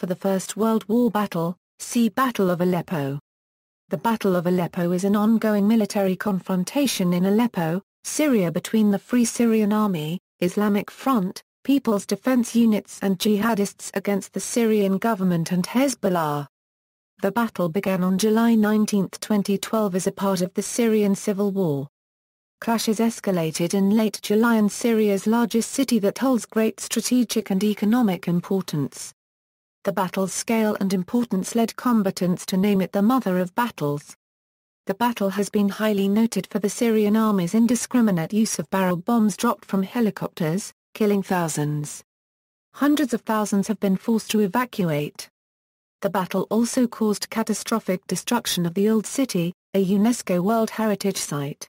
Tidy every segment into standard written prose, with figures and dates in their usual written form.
For the First World War battle, see Battle of Aleppo. The Battle of Aleppo is an ongoing military confrontation in Aleppo, Syria between the Free Syrian Army, Islamic Front, People's Defense Units and jihadists against the Syrian government and Hezbollah. The battle began on July 19, 2012 as a part of the Syrian Civil War. Clashes escalated in late July in Syria's largest city that holds great strategic and economic importance. The battle's scale and importance led combatants to name it the Mother of Battles. The battle has been highly noted for the Syrian army's indiscriminate use of barrel bombs dropped from helicopters, killing thousands. Hundreds of thousands have been forced to evacuate. The battle also caused catastrophic destruction of the Old City, a UNESCO World Heritage Site.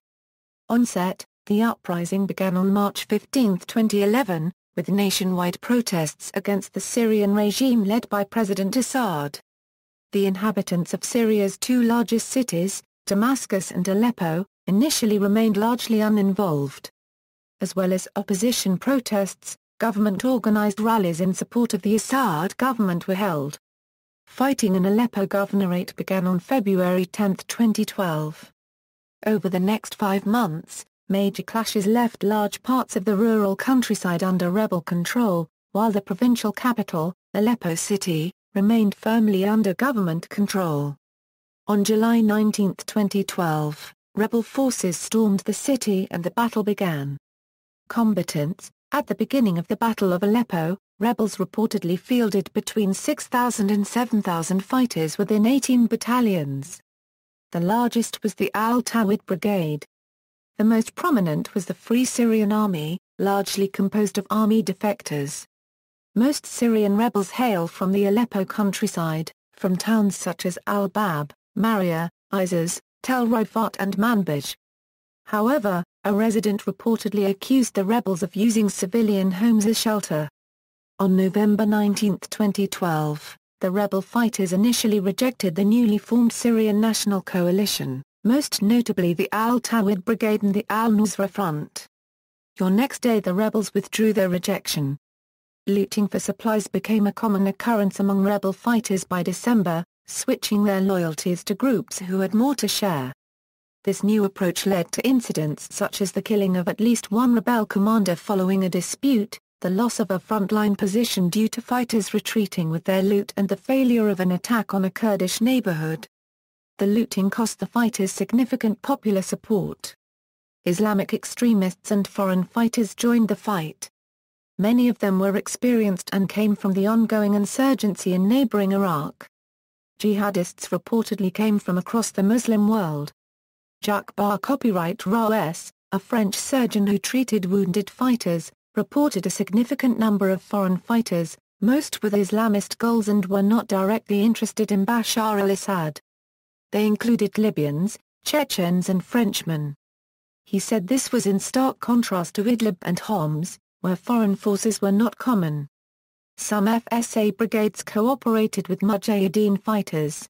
Onset: the uprising began on March 15, 2011, with nationwide protests against the Syrian regime led by President Assad. The inhabitants of Syria's two largest cities, Damascus and Aleppo, initially remained largely uninvolved. As well as opposition protests, government-organized rallies in support of the Assad government were held. Fighting in Aleppo Governorate began on February 10, 2012. Over the next 5 months, major clashes left large parts of the rural countryside under rebel control, while the provincial capital, Aleppo City, remained firmly under government control. On July 19, 2012, rebel forces stormed the city and the battle began. Combatants: at the beginning of the Battle of Aleppo, rebels reportedly fielded between 6,000 and 7,000 fighters within 18 battalions. The largest was the Al-Tawid Brigade. The most prominent was the Free Syrian Army, largely composed of army defectors. Most Syrian rebels hail from the Aleppo countryside, from towns such as Al-Bab, Marya, Izaz, Tel Rifat and Manbij. However, a resident reportedly accused the rebels of using civilian homes as shelter. On November 19, 2012, the rebel fighters initially rejected the newly formed Syrian National Coalition, most notably the Al-Tawid Brigade and the Al-Nusra Front. The next day the rebels withdrew their rejection. Looting for supplies became a common occurrence among rebel fighters by December, switching their loyalties to groups who had more to share. This new approach led to incidents such as the killing of at least one rebel commander following a dispute, the loss of a frontline position due to fighters retreating with their loot and the failure of an attack on a Kurdish neighborhood. The looting cost the fighters significant popular support. Islamic extremists and foreign fighters joined the fight. Many of them were experienced and came from the ongoing insurgency in neighboring Iraq. Jihadists reportedly came from across the Muslim world. Jacques Bar copyright Raoult, a French surgeon who treated wounded fighters, reported a significant number of foreign fighters, most with Islamist goals and were not directly interested in Bashar al-Assad. They included Libyans, Chechens and Frenchmen. He said this was in stark contrast to Idlib and Homs, where foreign forces were not common. Some FSA brigades cooperated with Mujahideen fighters.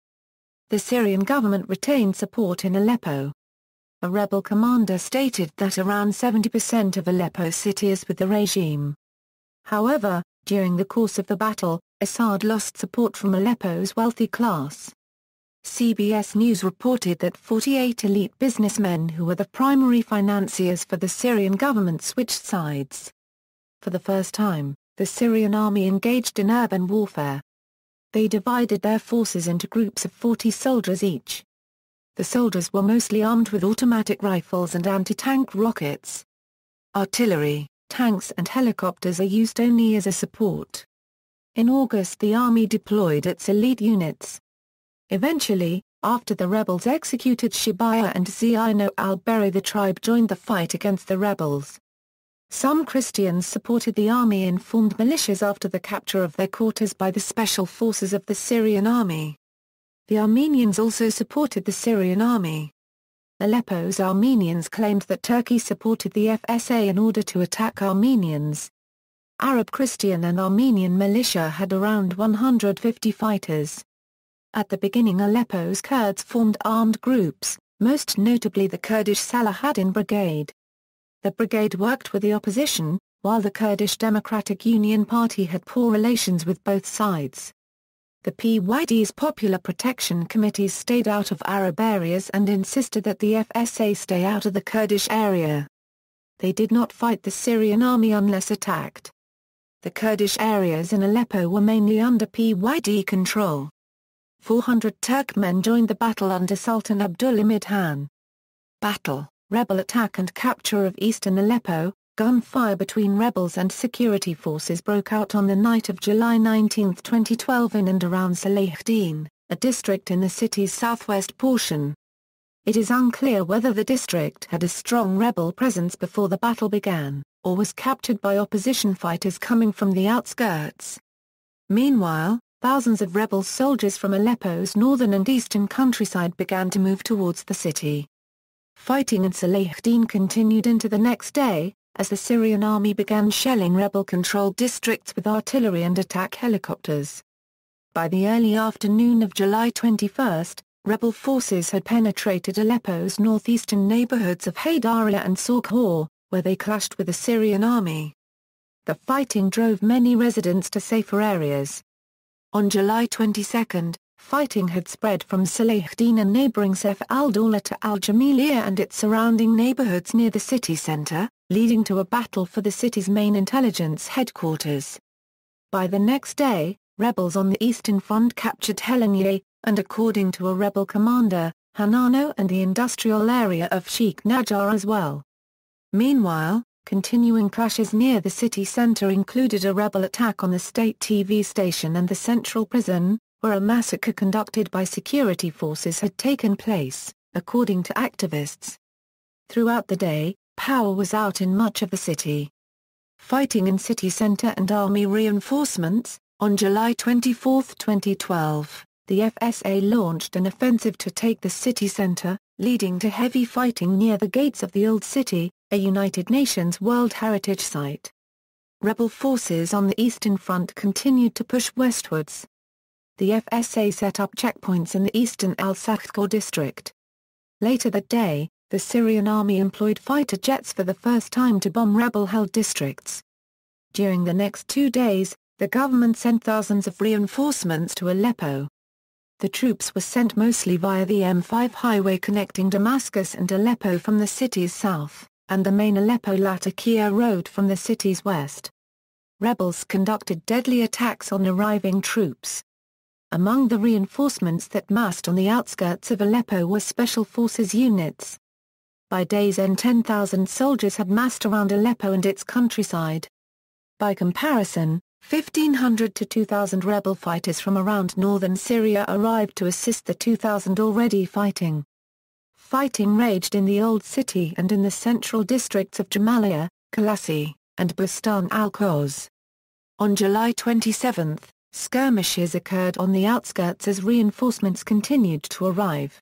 The Syrian government retained support in Aleppo. A rebel commander stated that around 70% of Aleppo city is with the regime. However, during the course of the battle, Assad lost support from Aleppo's wealthy class. CBS News reported that 48 elite businessmen who were the primary financiers for the Syrian government switched sides. For the first time, the Syrian army engaged in urban warfare. They divided their forces into groups of 40 soldiers each. The soldiers were mostly armed with automatic rifles and anti-tank rockets. Artillery, tanks and helicopters are used only as a support. In August the army deployed its elite units. Eventually, after the rebels executed Shibaya and Zino al-Berri, the tribe joined the fight against the rebels. Some Christians supported the army and formed militias after the capture of their quarters by the special forces of the Syrian army. The Armenians also supported the Syrian army. Aleppo's Armenians claimed that Turkey supported the FSA in order to attack Armenians. Arab Christian and Armenian militia had around 150 fighters. At the beginning Aleppo's Kurds formed armed groups, most notably the Kurdish Salahaddin Brigade. The brigade worked with the opposition, while the Kurdish Democratic Union Party had poor relations with both sides. The PYD's Popular Protection Committees stayed out of Arab areas and insisted that the FSA stay out of the Kurdish area. They did not fight the Syrian army unless attacked. The Kurdish areas in Aleppo were mainly under PYD control. 400 Turkmen joined the battle under Sultan Abdulhamid Han. Battle, rebel attack and capture of eastern Aleppo. Gunfire between rebels and security forces broke out on the night of July 19, 2012 in and around Salahuddin, a district in the city's southwest portion. It is unclear whether the district had a strong rebel presence before the battle began, or was captured by opposition fighters coming from the outskirts. Meanwhile, thousands of rebel soldiers from Aleppo's northern and eastern countryside began to move towards the city. Fighting in Salahuddin continued into the next day, as the Syrian army began shelling rebel-controlled districts with artillery and attack helicopters. By the early afternoon of July 21, rebel forces had penetrated Aleppo's northeastern neighborhoods of Haydariyah and Sorkhor, where they clashed with the Syrian army. The fighting drove many residents to safer areas. On July 22, fighting had spread from Salahuddin and neighboring Saif al-Dawla to al-Jamiliyah and its surrounding neighborhoods near the city center, leading to a battle for the city's main intelligence headquarters. By the next day, rebels on the Eastern Front captured Heleniye, and according to a rebel commander, Hanano and the industrial area of Sheikh Najjar as well. Meanwhile, continuing clashes near the city center included a rebel attack on the state TV station and the central prison, where a massacre conducted by security forces had taken place, according to activists. Throughout the day, power was out in much of the city. Fighting in city center and army reinforcements. On July 24, 2012, the FSA launched an offensive to take the city center, leading to heavy fighting near the gates of the Old City, a United Nations World Heritage Site. Rebel forces on the Eastern Front continued to push westwards. The FSA set up checkpoints in the eastern al-Sakhkor district. Later that day, the Syrian army employed fighter jets for the first time to bomb rebel-held districts. During the next 2 days, the government sent thousands of reinforcements to Aleppo. The troops were sent mostly via the M5 highway connecting Damascus and Aleppo from the city's south, and the main Aleppo-Latakia road from the city's west. Rebels conducted deadly attacks on arriving troops. Among the reinforcements that massed on the outskirts of Aleppo were special forces units. By day's end 10,000 soldiers had massed around Aleppo and its countryside. By comparison, 1,500 to 2,000 rebel fighters from around northern Syria arrived to assist the 2,000 already fighting. Fighting raged in the Old City and in the central districts of Jamaliyah, Kalassi, and Bustan al-Quds. On July 27, skirmishes occurred on the outskirts as reinforcements continued to arrive.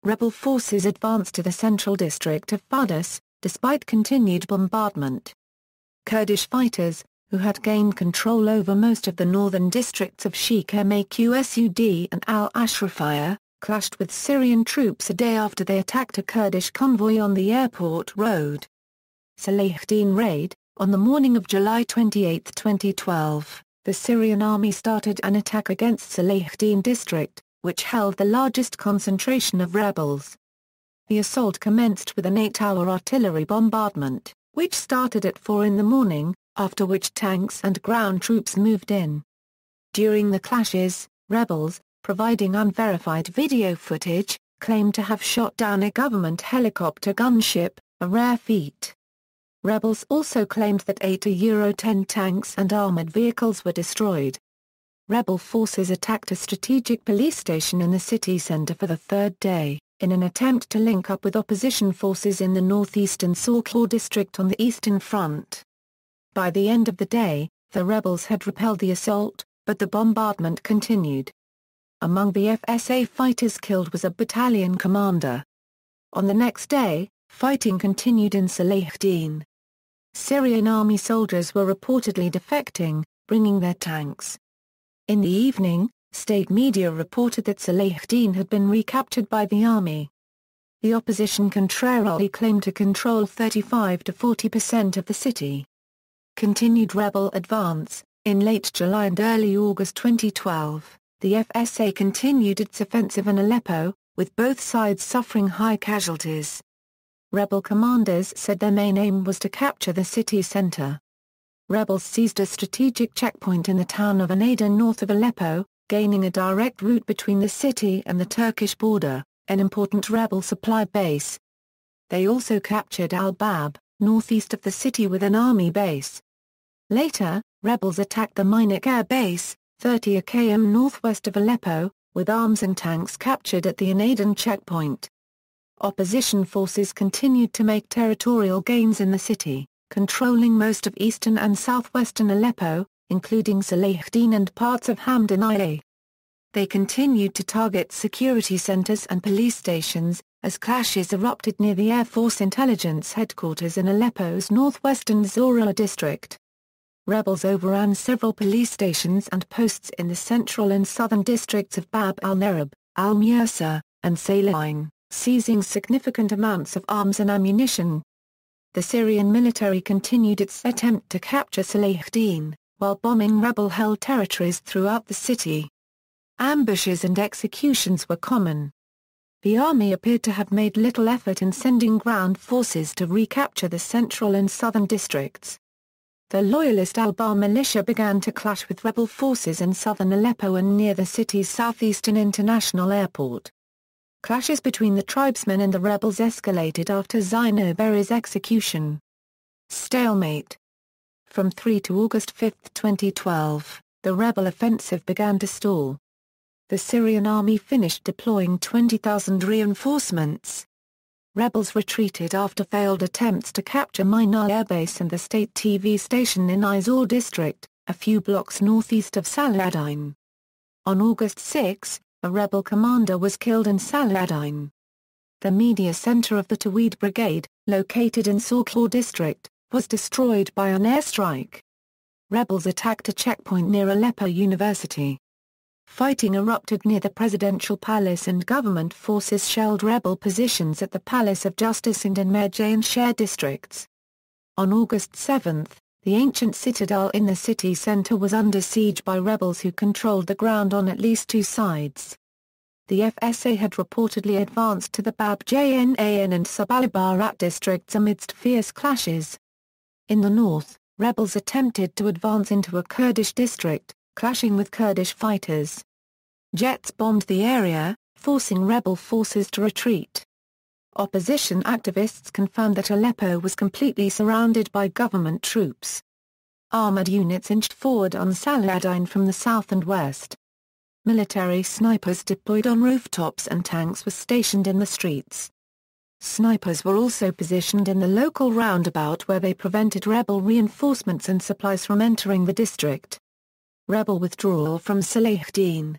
Rebel forces advanced to the central district of Fardus, despite continued bombardment. Kurdish fighters, who had gained control over most of the northern districts of Sheikh Maqsud and al-Ashrafiyah, clashed with Syrian troops a day after they attacked a Kurdish convoy on the airport road. Salahuddin raid. On the morning of July 28, 2012, the Syrian army started an attack against Salahuddin district, which held the largest concentration of rebels. The assault commenced with an 8-hour artillery bombardment, which started at 4 in the morning, after which tanks and ground troops moved in. During the clashes, rebels, providing unverified video footage, claimed to have shot down a government helicopter gunship, a rare feat. Rebels also claimed that 8 Euro-10 tanks and armored vehicles were destroyed. Rebel forces attacked a strategic police station in the city center for the third day, in an attempt to link up with opposition forces in the northeastern Sorkhor district on the Eastern Front. By the end of the day, the rebels had repelled the assault, but the bombardment continued. Among the FSA fighters killed was a battalion commander. On the next day, fighting continued in Salahuddin. Syrian army soldiers were reportedly defecting, bringing their tanks. In the evening, state media reported that Salahuddin had been recaptured by the army. The opposition contrarily claimed to control 35 to 40% of the city. Continued rebel advance. In late July and early August 2012, the FSA continued its offensive in Aleppo, with both sides suffering high casualties. Rebel commanders said their main aim was to capture the city center. Rebels seized a strategic checkpoint in the town of Anadan north of Aleppo, gaining a direct route between the city and the Turkish border, an important rebel supply base. They also captured al-Bab, northeast of the city with an army base. Later, rebels attacked the Minik air base, 30 km northwest of Aleppo, with arms and tanks captured at the Anadan checkpoint. Opposition forces continued to make territorial gains in the city, controlling most of eastern and southwestern Aleppo, including Salahuddin and parts of Hamdaniye. They continued to target security centers and police stations, as clashes erupted near the Air Force Intelligence Headquarters in Aleppo's northwestern Zorua district. Rebels overran several police stations and posts in the central and southern districts of Bab al-Narab, al-Musa, and Saline, seizing significant amounts of arms and ammunition. The Syrian military continued its attempt to capture Salahuddin, while bombing rebel-held territories throughout the city. Ambushes and executions were common. The army appeared to have made little effort in sending ground forces to recapture the central and southern districts. The loyalist al-Bahr militia began to clash with rebel forces in southern Aleppo and near the city's southeastern international airport. Clashes between the tribesmen and the rebels escalated after Zino Berry's execution. Stalemate. From 3 to August 5, 2012, the rebel offensive began to stall. The Syrian army finished deploying 20,000 reinforcements. Rebels retreated after failed attempts to capture Minar airbase and the state TV station in Izor district, a few blocks northeast of Salahuddin. On August 6, a rebel commander was killed in Salahuddin. The media center of the Tawhid Brigade, located in Sorkhor district, was destroyed by an airstrike. Rebels attacked a checkpoint near Aleppo University. Fighting erupted near the presidential palace and government forces shelled rebel positions at the Palace of Justice and in Merjain Share districts. On August 7, the ancient citadel in the city center was under siege by rebels who controlled the ground on at least two sides. The FSA had reportedly advanced to the Bab Jnan and Sub-al-Barat districts amidst fierce clashes. In the north, rebels attempted to advance into a Kurdish district, clashing with Kurdish fighters. Jets bombed the area, forcing rebel forces to retreat. Opposition activists confirmed that Aleppo was completely surrounded by government troops. Armored units inched forward on Salahuddin from the south and west. Military snipers deployed on rooftops and tanks were stationed in the streets. Snipers were also positioned in the local roundabout where they prevented rebel reinforcements and supplies from entering the district. Rebel withdrawal from Salahuddin.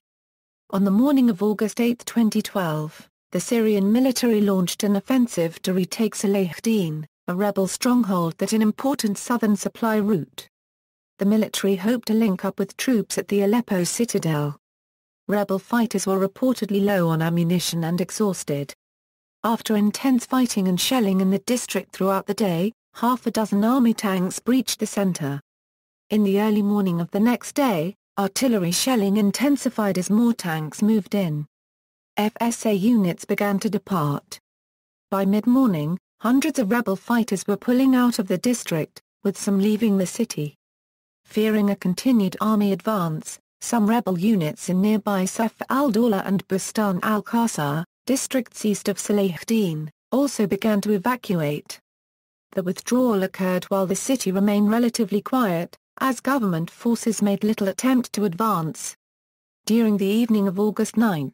On the morning of August 8, 2012, the Syrian military launched an offensive to retake Salahuddin, a rebel stronghold that an important southern supply route. The military hoped to link up with troops at the Aleppo citadel. Rebel fighters were reportedly low on ammunition and exhausted. After intense fighting and shelling in the district throughout the day, half a dozen army tanks breached the center. In the early morning of the next day, artillery shelling intensified as more tanks moved in. FSA units began to depart. By mid-morning, hundreds of rebel fighters were pulling out of the district, with some leaving the city. Fearing a continued army advance, some rebel units in nearby Saif al-Dawla and Bustan al-Qasar, districts east of Salahuddin, also began to evacuate. The withdrawal occurred while the city remained relatively quiet, as government forces made little attempt to advance. During the evening of August 9,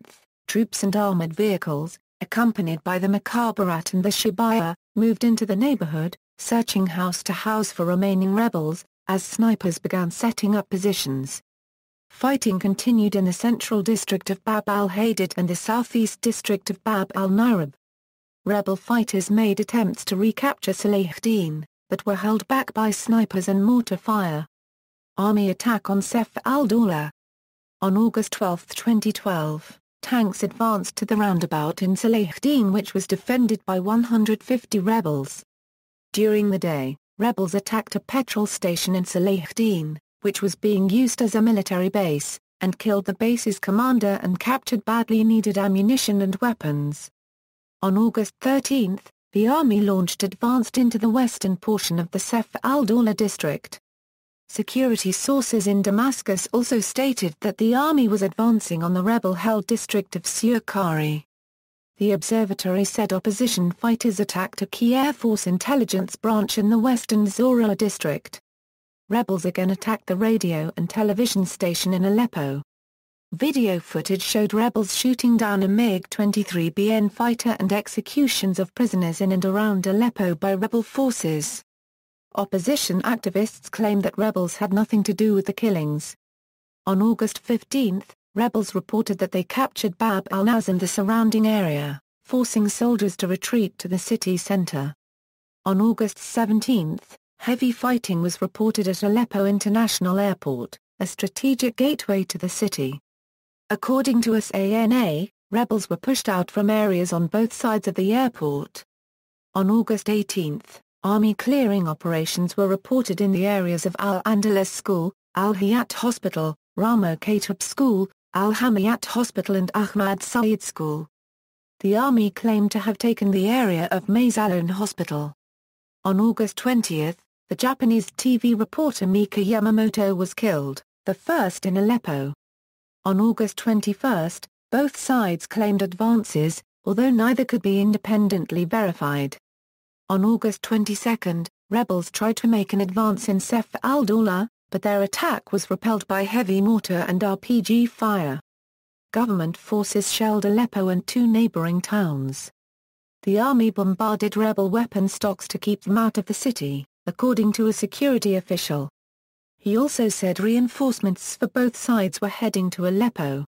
troops and armored vehicles, accompanied by the Mukhabarat and the Shibaya, moved into the neighborhood, searching house to house for remaining rebels, as snipers began setting up positions. Fighting continued in the central district of Bab al-Hadid and the southeast district of Bab al-Narab. Rebel fighters made attempts to recapture Salahuddin, but were held back by snipers and mortar fire. Army attack on Saif al-Dawla. On August 12, 2012, tanks advanced to the roundabout in Salahuddin which was defended by 150 rebels. During the day, rebels attacked a petrol station in Salahuddin, which was being used as a military base, and killed the base's commander and captured badly needed ammunition and weapons. On August 13, the army advanced into the western portion of the Sayf al-Dawla district. Security sources in Damascus also stated that the army was advancing on the rebel-held district of Syrian. The observatory said opposition fighters attacked a key Air Force intelligence branch in the western Zorah district. Rebels again attacked the radio and television station in Aleppo. Video footage showed rebels shooting down a MiG-23BN fighter and executions of prisoners in and around Aleppo by rebel forces. Opposition activists claimed that rebels had nothing to do with the killings. On August 15, rebels reported that they captured Bab al-Naz and the surrounding area, forcing soldiers to retreat to the city center. On August 17, heavy fighting was reported at Aleppo International Airport, a strategic gateway to the city. According to SANA, rebels were pushed out from areas on both sides of the airport. On August 18, army clearing operations were reported in the areas of Al-Andalus School, Al-Hayat Hospital, Ramo Katib School, Al-Hamayat Hospital and Ahmad Said School. The army claimed to have taken the area of Maysalon Hospital. On August 20, the Japanese TV reporter Mika Yamamoto was killed, the first in Aleppo. On August 21, both sides claimed advances, although neither could be independently verified. On August 22, rebels tried to make an advance in Sayf al-Dawla, but their attack was repelled by heavy mortar and RPG fire. Government forces shelled Aleppo and two neighboring towns. The army bombarded rebel weapon stocks to keep them out of the city, according to a security official. He also said reinforcements for both sides were heading to Aleppo.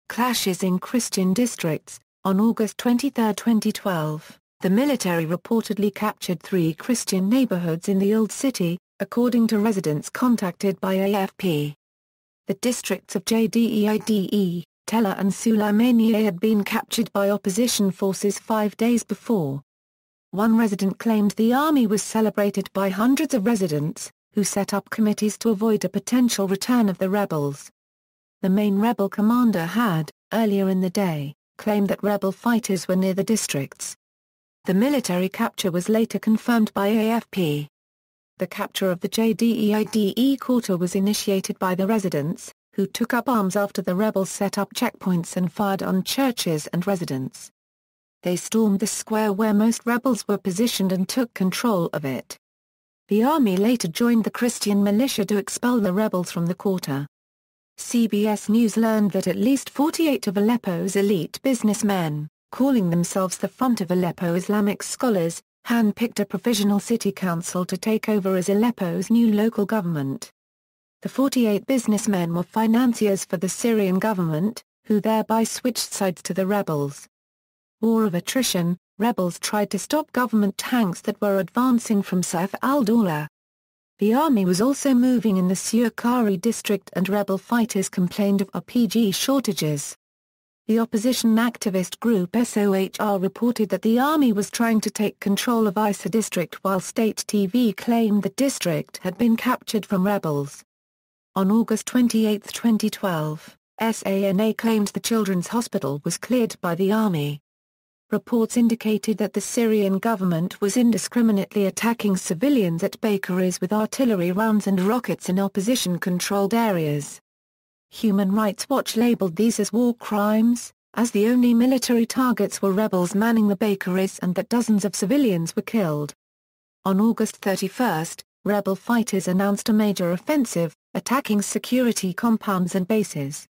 Clashes in Christian districts. On August 23, 2012, the military reportedly captured 3 Christian neighborhoods in the Old City, according to residents contacted by AFP. The districts of Jdeide, Tella and Sulaimaniye had been captured by opposition forces 5 days before. One resident claimed the army was celebrated by hundreds of residents, who set up committees to avoid a potential return of the rebels. The main rebel commander had, earlier in the day, claimed that rebel fighters were near the districts. The military capture was later confirmed by AFP. The capture of the Jdeide quarter was initiated by the residents, who took up arms after the rebels set up checkpoints and fired on churches and residents. They stormed the square where most rebels were positioned and took control of it. The army later joined the Christian militia to expel the rebels from the quarter. CBS News learned that at least 48 of Aleppo's elite businessmen, calling themselves the Front of Aleppo Islamic Scholars, hand-picked a provisional city council to take over as Aleppo's new local government. The 48 businessmen were financiers for the Syrian government, who thereby switched sides to the rebels. War of Attrition. Rebels tried to stop government tanks that were advancing from Sayf al-Dawla. The army was also moving in the Syrian district and rebel fighters complained of RPG shortages. The opposition activist group SOHR reported that the army was trying to take control of Isa district while state TV claimed the district had been captured from rebels. On August 28, 2012, SANA claimed the children's hospital was cleared by the army. Reports indicated that the Syrian government was indiscriminately attacking civilians at bakeries with artillery rounds and rockets in opposition-controlled areas. Human Rights Watch labeled these as war crimes, as the only military targets were rebels manning the bakeries and that dozens of civilians were killed. On August 31, rebel fighters announced a major offensive, attacking security compounds and bases.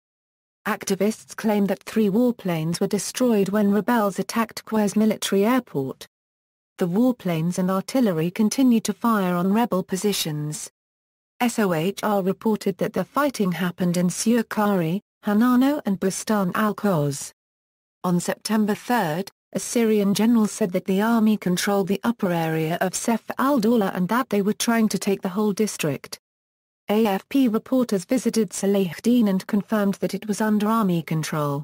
Activists claim that 3 warplanes were destroyed when rebels attacked Quez military airport. The warplanes and artillery continued to fire on rebel positions. SOHR reported that the fighting happened in Syrian, Hanano and Bustan al-Qoz. On September 3, a Syrian general said that the army controlled the upper area of Sayf al-Dawla and that they were trying to take the whole district. AFP reporters visited Salahuddin and confirmed that it was under army control.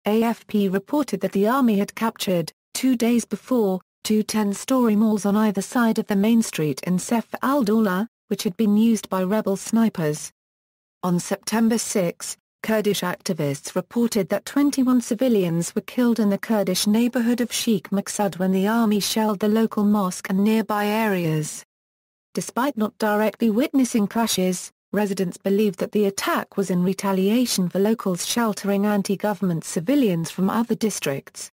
AFP reported that the army had captured, 2 days before, 2 10-story malls on either side of the main street in Sayf al-Dawla, which had been used by rebel snipers. On September 6, Kurdish activists reported that 21 civilians were killed in the Kurdish neighborhood of Sheikh Maqsud when the army shelled the local mosque and nearby areas. Despite not directly witnessing clashes, residents believed that the attack was in retaliation for locals sheltering anti-government civilians from other districts.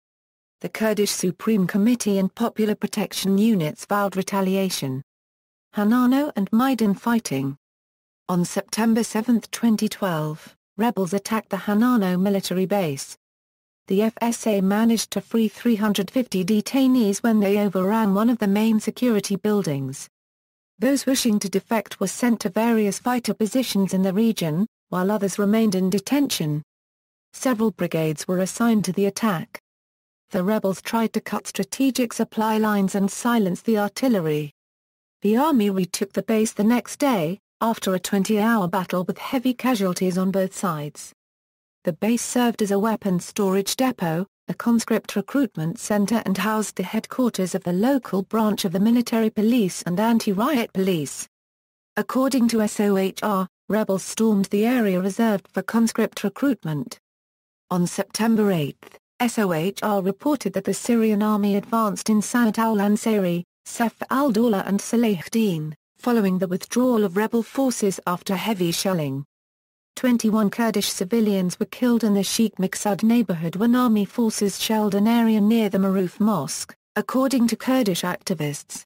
The Kurdish Supreme Committee and Popular Protection Units vowed retaliation. Hanano and Maidan fighting. On September 7, 2012, rebels attacked the Hanano military base. The FSA managed to free 350 detainees when they overran one of the main security buildings. Those wishing to defect were sent to various fighter positions in the region, while others remained in detention. Several brigades were assigned to the attack. The rebels tried to cut strategic supply lines and silence the artillery. The army retook the base the next day, after a 20-hour battle with heavy casualties on both sides. The base served as a weapons storage depot, a conscript recruitment center and housed the headquarters of the local branch of the military police and anti-riot police. According to SOHR, rebels stormed the area reserved for conscript recruitment. On September 8, SOHR reported that the Syrian army advanced in Sa'at al-Ansari, Saif al-Dawla and Salahuddin, following the withdrawal of rebel forces after heavy shelling. 21 Kurdish civilians were killed in the Sheikh Maqsud neighborhood when army forces shelled an area near the Maruf Mosque, according to Kurdish activists.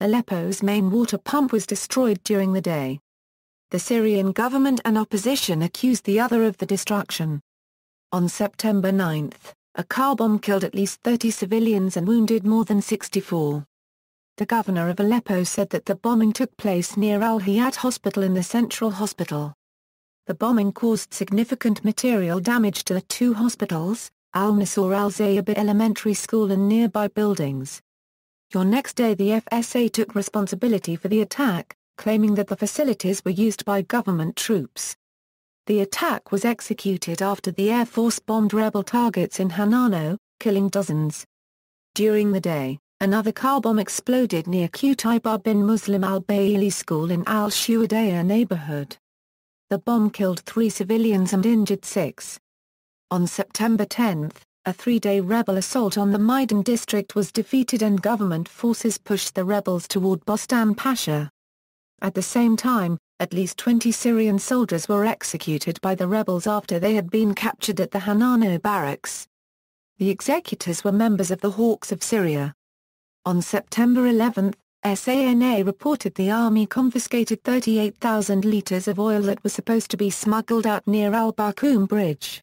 Aleppo's main water pump was destroyed during the day. The Syrian government and opposition accused the other of the destruction. On September 9, a car bomb killed at least 30 civilians and wounded more than 64. The governor of Aleppo said that the bombing took place near Al-Hayat Hospital in the central hospital. The bombing caused significant material damage to the two hospitals, Al-Nasr al-Zayaba Elementary School and nearby buildings. The next day the FSA took responsibility for the attack, claiming that the facilities were used by government troops. The attack was executed after the Air Force bombed rebel targets in Hanano, killing dozens. During the day, another car bomb exploded near Qutayba bin Muslim al-Bayli School in al-Shuhadaya neighborhood. The bomb killed 3 civilians and injured 6. On September 10, a 3-day rebel assault on the Maidan district was defeated and government forces pushed the rebels toward Bostan Pasha. At the same time, at least 20 Syrian soldiers were executed by the rebels after they had been captured at the Hanano barracks. The executors were members of the Hawks of Syria. On September 11, SANA reported the army confiscated 38,000 litres of oil that was supposed to be smuggled out near Al-Barkoum Bridge.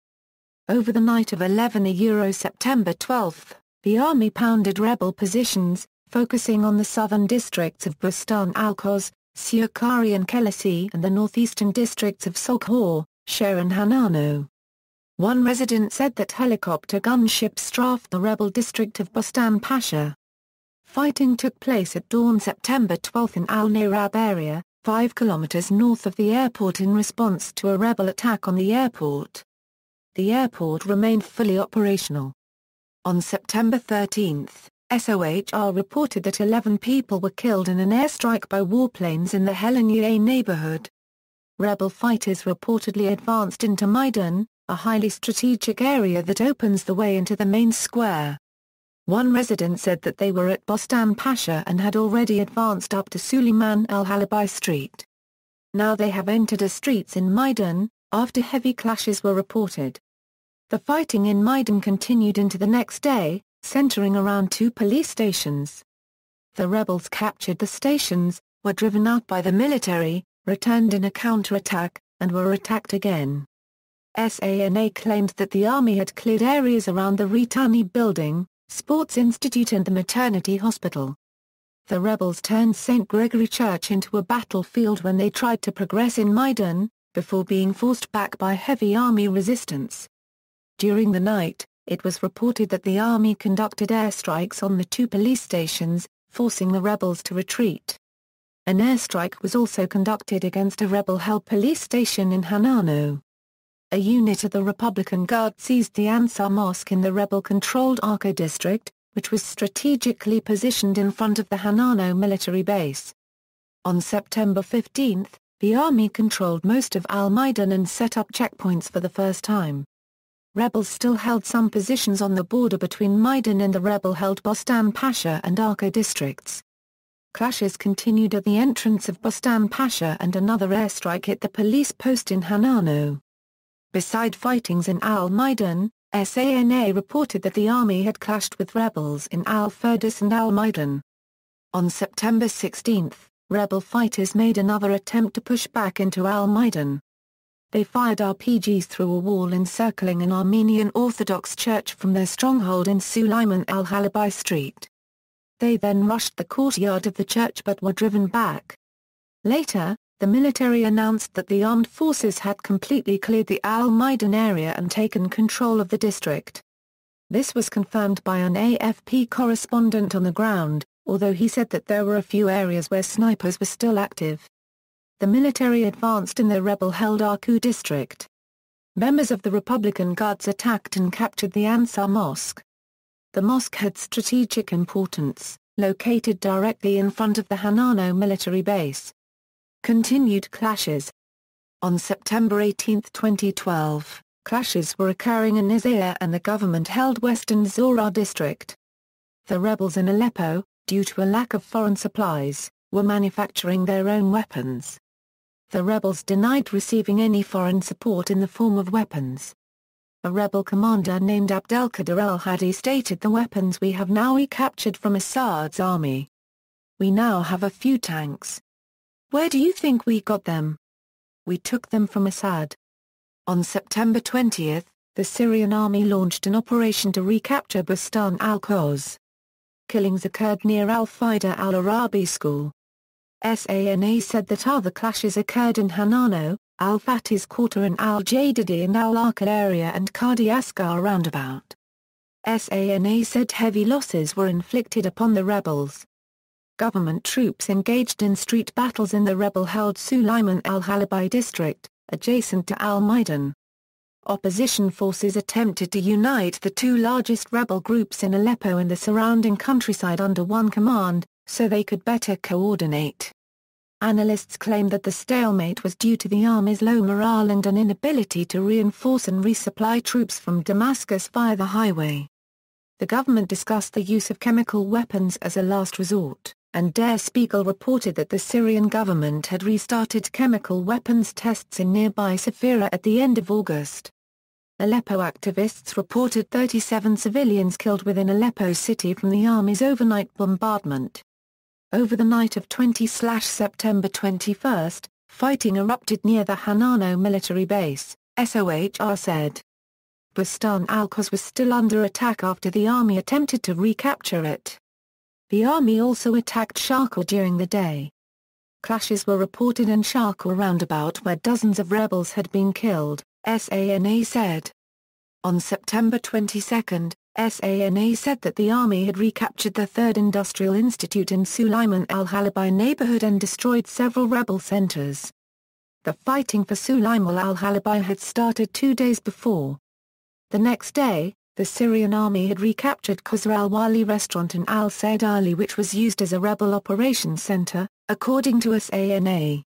Over the night of 11 September 12, the army pounded rebel positions, focusing on the southern districts of Bustan al-Khoz, Siukari and Kelasi and the northeastern districts of Soghor, Sher and Hanano. One resident said that helicopter gunships strafed the rebel district of Bostan Pasha. Fighting took place at dawn September 12 in Al-Narab area, 5 kilometers north of the airport in response to a rebel attack on the airport. The airport remained fully operational. On September 13, SOHR reported that 11 people were killed in an airstrike by warplanes in the Heleniye neighborhood. Rebel fighters reportedly advanced into Maidan, a highly strategic area that opens the way into the main square. One resident said that they were at Bostan Pasha and had already advanced up to Suleiman al-Halabi Street. Now they have entered the streets in Maidan, after heavy clashes were reported. The fighting in Maidan continued into the next day, centering around 2 police stations. The rebels captured the stations, were driven out by the military, returned in a counterattack, and were attacked again. SANA claimed that the army had cleared areas around the Ritani building, Sports Institute and the maternity hospital. The rebels turned St. Gregory Church into a battlefield when they tried to progress in Maidan, before being forced back by heavy army resistance. During the night, it was reported that the army conducted airstrikes on the 2 police stations, forcing the rebels to retreat. An airstrike was also conducted against a rebel-held police station in Hanano. A unit of the Republican Guard seized the Ansar Mosque in the rebel-controlled Arka district, which was strategically positioned in front of the Hanano military base. On September 15, The army controlled most of Al-Maidan and set up checkpoints for the first time. Rebels still held some positions on the border between Maidan and the rebel-held Bostan Pasha and Arka districts. Clashes continued at the entrance of Bostan Pasha and another airstrike hit the police post in Hanano. Beside fightings in Al-Maidan, SANA reported that the army had clashed with rebels in Al-Firdas and Al-Maidan. On September 16, rebel fighters made another attempt to push back into Al-Maidan. They fired RPGs through a wall encircling an Armenian Orthodox church from their stronghold in Sulaiman al-Halabi Street. They then rushed the courtyard of the church but were driven back. Later, the military announced that the armed forces had completely cleared the Al-Maidan area and taken control of the district. This was confirmed by an AFP correspondent on the ground, although he said that there were a few areas where snipers were still active. The military advanced in the rebel-held Arku district. Members of the Republican Guards attacked and captured the Ansar Mosque. The mosque had strategic importance, located directly in front of the Hanano military base. Continued clashes. On September 18, 2012, clashes were occurring in Nizaya and the government-held Western Zora district. The rebels in Aleppo, due to a lack of foreign supplies, were manufacturing their own weapons. The rebels denied receiving any foreign support in the form of weapons. A rebel commander named Abdelkader el-Hadi stated, "The weapons we have now recaptured from Assad's army. We now have a few tanks. Where do you think we got them? We took them from Assad." On September 20, the Syrian army launched an operation to recapture Bustan al-Qoz. Killings occurred near Al-Fida al-Arabi school. SANA said that other clashes occurred in Hanano, Al-Fatih's quarter in Al-Jadidi and Al-Arqa area and Qadi Asghar roundabout. SANA said heavy losses were inflicted upon the rebels. Government troops engaged in street battles in the rebel-held Sulaiman al-Halabi district, adjacent to Al-Maidan. Opposition forces attempted to unite the two largest rebel groups in Aleppo and the surrounding countryside under one command, so they could better coordinate. Analysts claim that the stalemate was due to the army's low morale and an inability to reinforce and resupply troops from Damascus via the highway. The government discussed the use of chemical weapons as a last resort, and Der Spiegel reported that the Syrian government had restarted chemical weapons tests in nearby Safira at the end of August. Aleppo activists reported 37 civilians killed within Aleppo city from the army's overnight bombardment. Over the night of 20/September 21, fighting erupted near the Hanano military base, SOHR said. Bustan al-Qoz was still under attack after the army attempted to recapture it. The army also attacked Sharqa during the day. Clashes were reported in Sharqa roundabout where dozens of rebels had been killed, SANA said. On September 22, SANA said that the army had recaptured the 3rd Industrial Institute in Sulaiman al-Halabi neighborhood and destroyed several rebel centers. The fighting for Sulaiman al-Halabi had started 2 days before. The next day, the Syrian army had recaptured Qasr al-Wali restaurant in al-Said Ali, which was used as a rebel operations center, according to SANA.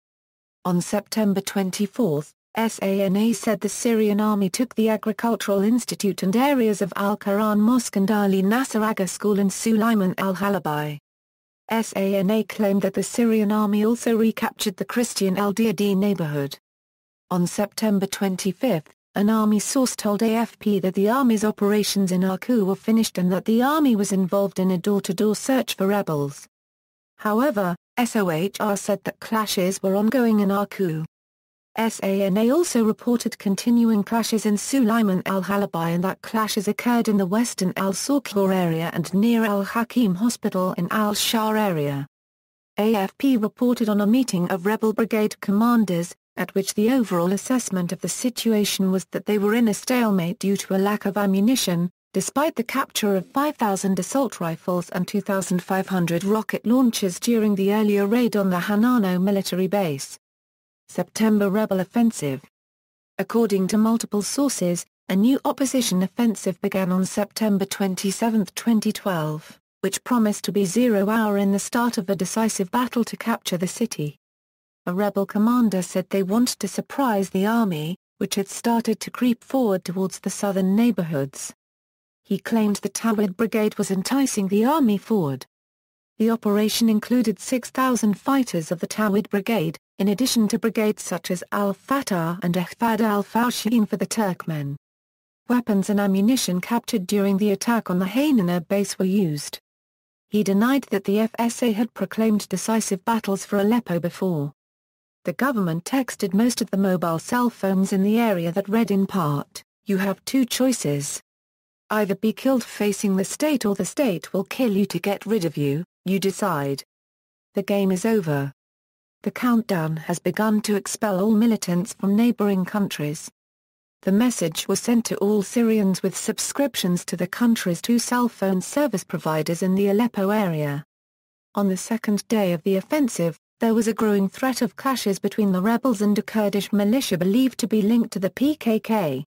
On September 24, SANA said the Syrian army took the Agricultural Institute and areas of Al-Quran Mosque and Ali Nasser Aga School in Sulaiman al-Halabi. SANA claimed that the Syrian army also recaptured the Christian El-Diadi neighborhood. On September 25, an army source told AFP that the army's operations in Arku were finished and that the army was involved in a door-to-door search for rebels. However, SOHR said that clashes were ongoing in Arku. SANA also reported continuing clashes in Sulaiman al-Halabi and that clashes occurred in the western al-Sawqur area and near al-Hakim Hospital in al-Shah area. AFP reported on a meeting of rebel brigade commanders, at which the overall assessment of the situation was that they were in a stalemate due to a lack of ammunition, despite the capture of 5,000 assault rifles and 2,500 rocket launchers during the earlier raid on the Hanano military base. September rebel offensive. According to multiple sources, a new opposition offensive began on September 27, 2012, which promised to be 0 hour in the start of a decisive battle to capture the city. a rebel commander said they wanted to surprise the army, which had started to creep forward towards the southern neighborhoods. He claimed the Tawhid Brigade was enticing the army forward. The operation included 6,000 fighters of the Tawhid Brigade, in addition to brigades such as Al-Fatah and Ahfad al-Fawshin for the Turkmen. Weapons and ammunition captured during the attack on the Hainana base were used. He denied that the FSA had proclaimed decisive battles for Aleppo before. The government texted most of the mobile cell phones in the area that read in part, "You have two choices. Either be killed facing the state or the state will kill you to get rid of you, you decide. The game is over. The countdown has begun to expel all militants from neighboring countries." The message was sent to all Syrians with subscriptions to the country's two cell phone service providers in the Aleppo area. On the second day of the offensive, there was a growing threat of clashes between the rebels and a Kurdish militia believed to be linked to the PKK.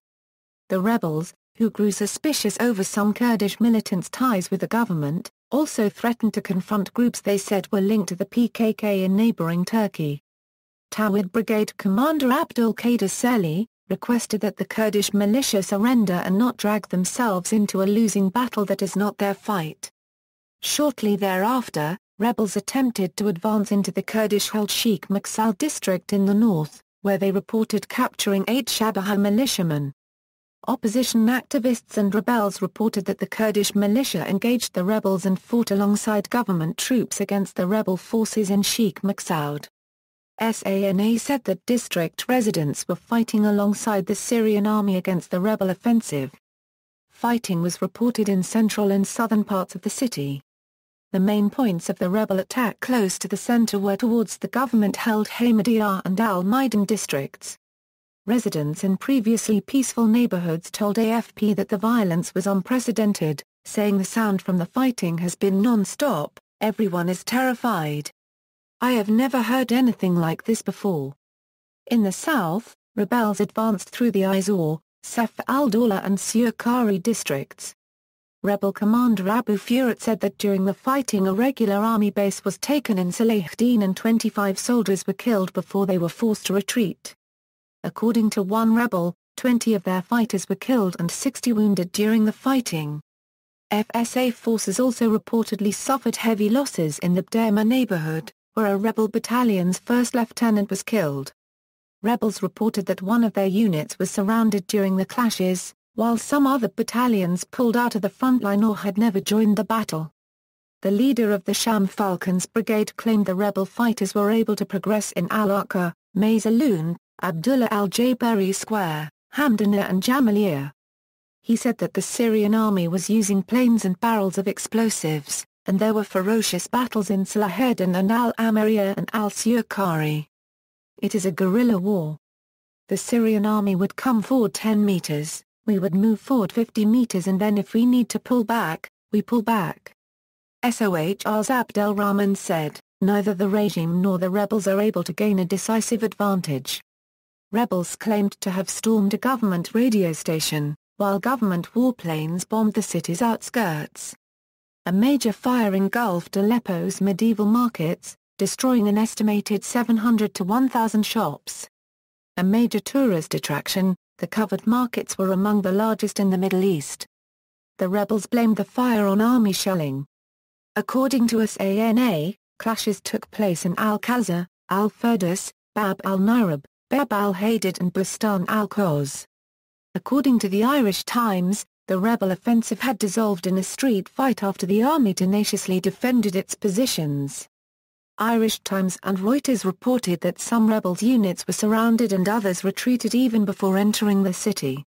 The rebels, who grew suspicious over some Kurdish militants' ties with the government, also threatened to confront groups they said were linked to the PKK in neighboring Turkey. Tawhid Brigade Commander Abdul Qadir Seli requested that the Kurdish militia surrender and not drag themselves into a losing battle that is not their fight. Shortly thereafter, rebels attempted to advance into the Kurdish-held Sheikh Maksal district in the north, where they reported capturing 8 Shabaha militiamen. Opposition activists and rebels reported that the Kurdish militia engaged the rebels and fought alongside government troops against the rebel forces in Sheikh Maksal. SANA said that district residents were fighting alongside the Syrian army against the rebel offensive. Fighting was reported in central and southern parts of the city. The main points of the rebel attack close to the center were towards the government-held Hamadiyah and Al-Maidan districts. Residents in previously peaceful neighborhoods told AFP that the violence was unprecedented, saying the sound from the fighting has been non-stop, everyone is terrified. I have never heard anything like this before. In the south, rebels advanced through the Izor, Saf al-Dawla and Suqari districts. Rebel commander Abu Furat said that during the fighting a regular army base was taken in Salahuddin and 25 soldiers were killed before they were forced to retreat. According to one rebel, 20 of their fighters were killed and 60 wounded during the fighting. FSA forces also reportedly suffered heavy losses in the Bderma neighborhood, where a rebel battalion's first lieutenant was killed. Rebels reported that one of their units was surrounded during the clashes, while some other battalions pulled out of the front line or had never joined the battle. The leader of the Sham Falcons Brigade claimed the rebel fighters were able to progress in Al-Aqsa, Mayzaloon, Abdullah al-Jabari Square, Hamdana and Jamaliyah. He said that the Syrian army was using planes and barrels of explosives, and there were ferocious battles in Salahuddin and Al-Amariyah and Al-Suqari. It is a guerrilla war. The Syrian army would come forward 10 meters, we would move forward 50 meters and then if we need to pull back, we pull back. SOHR's Abdel Rahman said, neither the regime nor the rebels are able to gain a decisive advantage. Rebels claimed to have stormed a government radio station, while government warplanes bombed the city's outskirts. A major fire engulfed Aleppo's medieval markets, destroying an estimated 700 to 1,000 shops. A major tourist attraction, the covered markets were among the largest in the Middle East. The rebels blamed the fire on army shelling. According to SANA, clashes took place in Al-Qazza, Al-Firdaus, Bab al-Nirab, Bab al-Hadid and Bustan al-Qaz. According to the Irish Times, the rebel offensive had dissolved in a street fight after the army tenaciously defended its positions. Irish Times and Reuters reported that some rebels' units were surrounded and others retreated even before entering the city.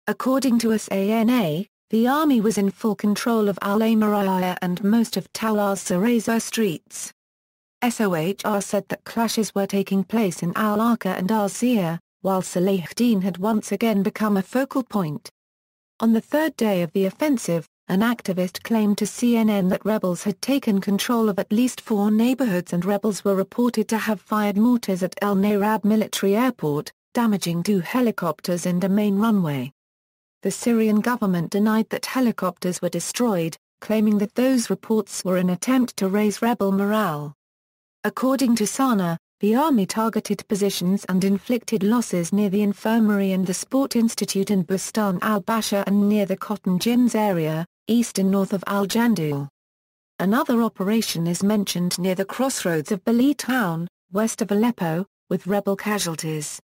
According to SANA, the army was in full control of Al-Amariyah and most of Tal al-Sarayza streets. SOHR said that clashes were taking place in Al-Aqsa and Al-Ziyah, while Salahuddin had once again become a focal point. On the third day of the offensive, an activist claimed to CNN that rebels had taken control of at least 4 neighborhoods and rebels were reported to have fired mortars at El Nairab military airport, damaging 2 helicopters and a main runway. The Syrian government denied that helicopters were destroyed, claiming that those reports were an attempt to raise rebel morale. According to SANA, The army targeted positions and inflicted losses near the infirmary and the Sport Institute in Bustan al-Basha and near the cotton gins area, east and north of al-Jandoul. Another operation is mentioned near the crossroads of Bali town, west of Aleppo, with rebel casualties.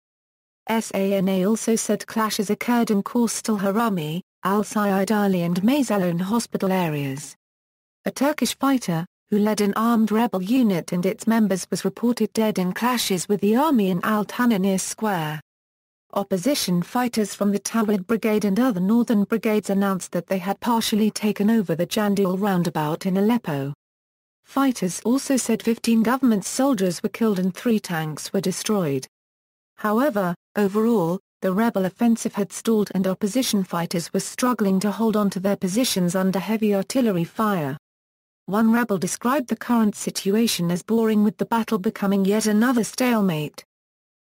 SANA also said clashes occurred in Coastal Harami, Al-Sayyid Ali and Mazaloun hospital areas. A Turkish fighter, who led an armed rebel unit and its members, was reported dead in clashes with the army in Al-Tananir Square. Opposition fighters from the Tawhid Brigade and other northern brigades announced that they had partially taken over the Jandoul roundabout in Aleppo. Fighters also said 15 government soldiers were killed and 3 tanks were destroyed. However, overall, the rebel offensive had stalled and opposition fighters were struggling to hold on to their positions under heavy artillery fire. One rebel described the current situation as boring, with the battle becoming yet another stalemate.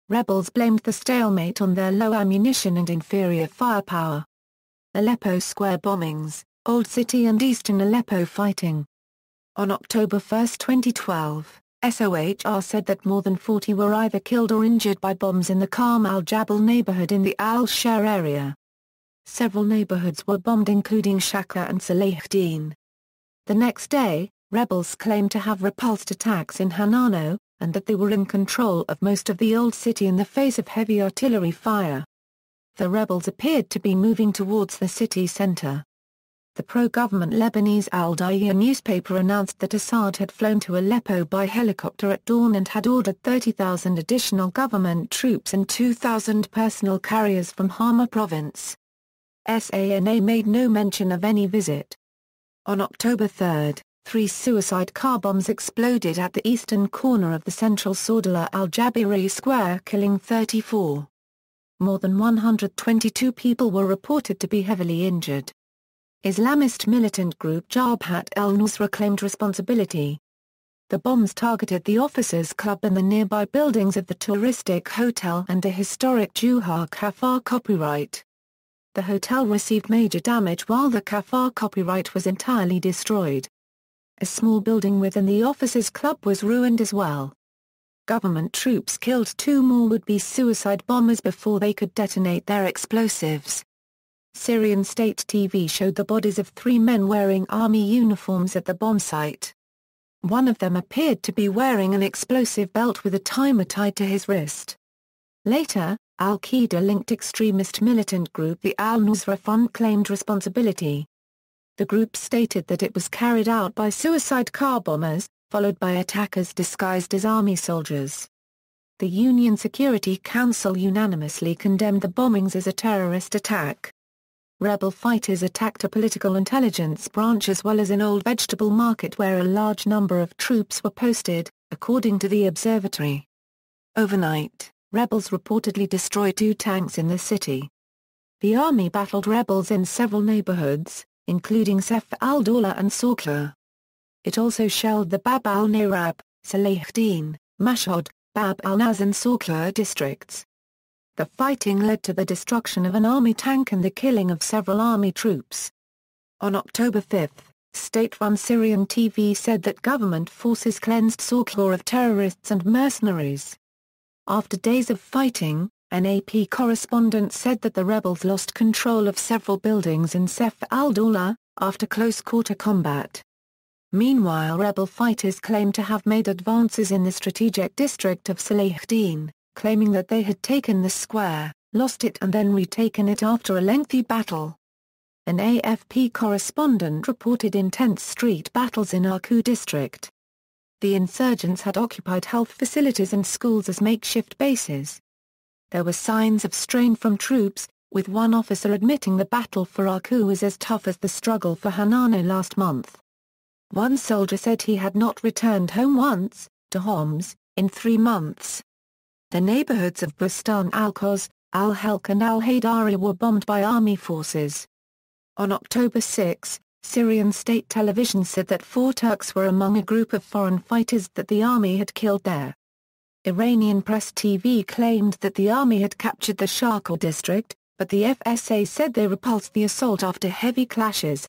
Rebels blamed the stalemate on their low ammunition and inferior firepower. Aleppo Square bombings, Old City and Eastern Aleppo fighting. On October 1, 2012, SOHR said that more than 40 were either killed or injured by bombs in the Qarm al-Jabal neighborhood in the Al-Shar area. Several neighborhoods were bombed, including Shaka and Salahuddin. The next day, rebels claimed to have repulsed attacks in Hanano, and that they were in control of most of the Old City in the face of heavy artillery fire. The rebels appeared to be moving towards the city center. The pro-government Lebanese Al-Dawiyah newspaper announced that Assad had flown to Aleppo by helicopter at dawn and had ordered 30,000 additional government troops and 2,000 personal carriers from Hama province. SANA made no mention of any visit. On October 3, 3 suicide car bombs exploded at the eastern corner of the central Saudallah al-Jabiri Square, killing 34. More than 122 people were reported to be heavily injured. Islamist militant group Jabhat al-Nusra claimed responsibility. The bombs targeted the Officers' Club and the nearby buildings of the touristic hotel and a historic Juha Kafar copyright. The hotel received major damage while the Kafar copyright was entirely destroyed. A small building within the Officers' Club was ruined as well. Government troops killed 2 more would-be suicide bombers before they could detonate their explosives. Syrian state TV showed the bodies of 3 men wearing army uniforms at the bomb site. One of them appeared to be wearing an explosive belt with a timer tied to his wrist. Later, Al-Qaeda-linked extremist militant group the Al-Nusra Front claimed responsibility. The group stated that it was carried out by suicide car bombers, followed by attackers disguised as army soldiers. The UN Security Council unanimously condemned the bombings as a terrorist attack. Rebel fighters attacked a political intelligence branch as well as an old vegetable market where a large number of troops were posted, according to the observatory. Overnight, rebels reportedly destroyed 2 tanks in the city. The army battled rebels in several neighborhoods, including Sef al-Dawla and Sawkla. It also shelled the Bab al-Nirab, Salahuddin, Mashhad, Bab al-Naz and Sawkla districts. The fighting led to the destruction of an army tank and the killing of several army troops. On October 5, state-run Syrian TV said that government forces cleansed Sawkla of terrorists and mercenaries. After days of fighting, an AP correspondent said that the rebels lost control of several buildings in Sef al-Dawla, after close-quarter combat. Meanwhile, rebel fighters claimed to have made advances in the strategic district of Salahuddin, claiming that they had taken the square, lost it and then retaken it after a lengthy battle. An AFP correspondent reported intense street battles in Arku district. The insurgents had occupied health facilities and schools as makeshift bases. There were signs of strain from troops, with one officer admitting the battle for Arku was as tough as the struggle for Hanano last month. One soldier said he had not returned home once, to Homs, in 3 months. The neighborhoods of Bustan al-Qoz, al-Helk and al-Haydari were bombed by army forces. On October 6, Syrian state television said that 4 Turks were among a group of foreign fighters that the army had killed there. Iranian press TV claimed that the army had captured the Sharqa district, but the FSA said they repulsed the assault after heavy clashes.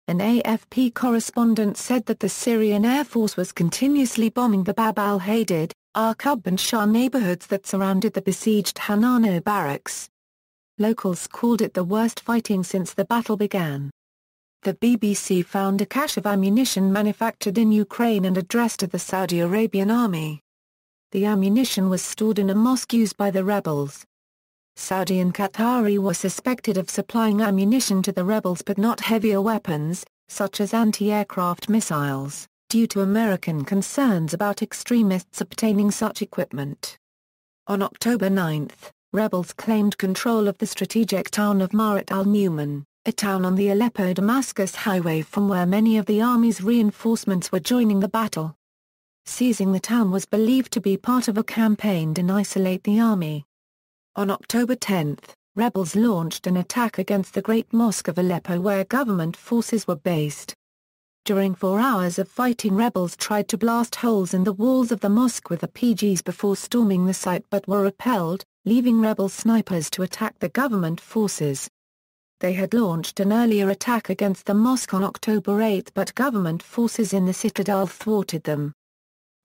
An AFP correspondent said that the Syrian Air Force was continuously bombing the Bab al-Hadid, Arqub and Shah neighborhoods that surrounded the besieged Hanano barracks. Locals called it the worst fighting since the battle began. The BBC found a cache of ammunition manufactured in Ukraine and addressed to the Saudi Arabian army. The ammunition was stored in a mosque used by the rebels. Saudi and Qatari were suspected of supplying ammunition to the rebels but not heavier weapons, such as anti-aircraft missiles, due to American concerns about extremists obtaining such equipment. On October 9, rebels claimed control of the strategic town of Marat al-Numan, a town on the Aleppo-Damascus highway from where many of the army's reinforcements were joining the battle. Seizing the town was believed to be part of a campaign to isolate the army. On October 10, rebels launched an attack against the Great Mosque of Aleppo where government forces were based. During 4 hours of fighting, rebels tried to blast holes in the walls of the mosque with RPGs before storming the site but were repelled, leaving rebel snipers to attack the government forces. They had launched an earlier attack against the mosque on October 8 but government forces in the citadel thwarted them.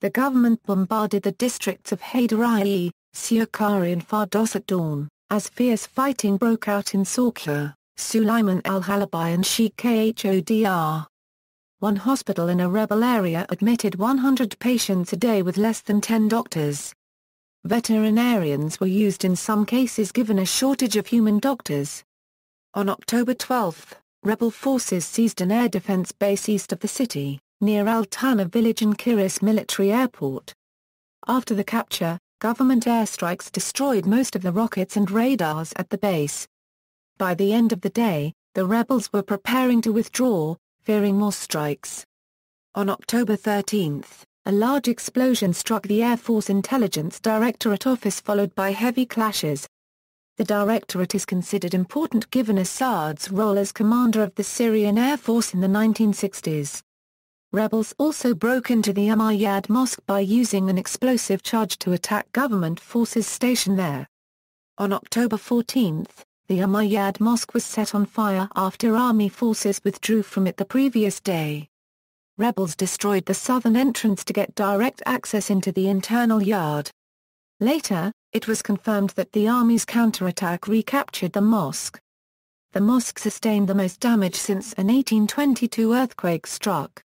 The government bombarded the districts of Haydariye, Siakari and Fardos at dawn, as fierce fighting broke out in Sorkia, Sulaiman al-Halabi and Sheikh Khodr. One hospital in a rebel area admitted 100 patients a day with less than 10 doctors. Veterinarians were used in some cases given a shortage of human doctors. On October 12, rebel forces seized an air defense base east of the city, near Al-Tana village and Kiris military airport. After the capture, government airstrikes destroyed most of the rockets and radars at the base. By the end of the day, the rebels were preparing to withdraw, fearing more strikes. On October 13, a large explosion struck the Air Force Intelligence Directorate office followed by heavy clashes. The directorate is considered important given Assad's role as commander of the Syrian Air Force in the 1960s. Rebels also broke into the Umayyad Mosque by using an explosive charge to attack government forces stationed there. On October 14, the Umayyad Mosque was set on fire after army forces withdrew from it the previous day. Rebels destroyed the southern entrance to get direct access into the internal yard. Later, it was confirmed that the army's counterattack recaptured the mosque. The mosque sustained the most damage since an 1822 earthquake struck.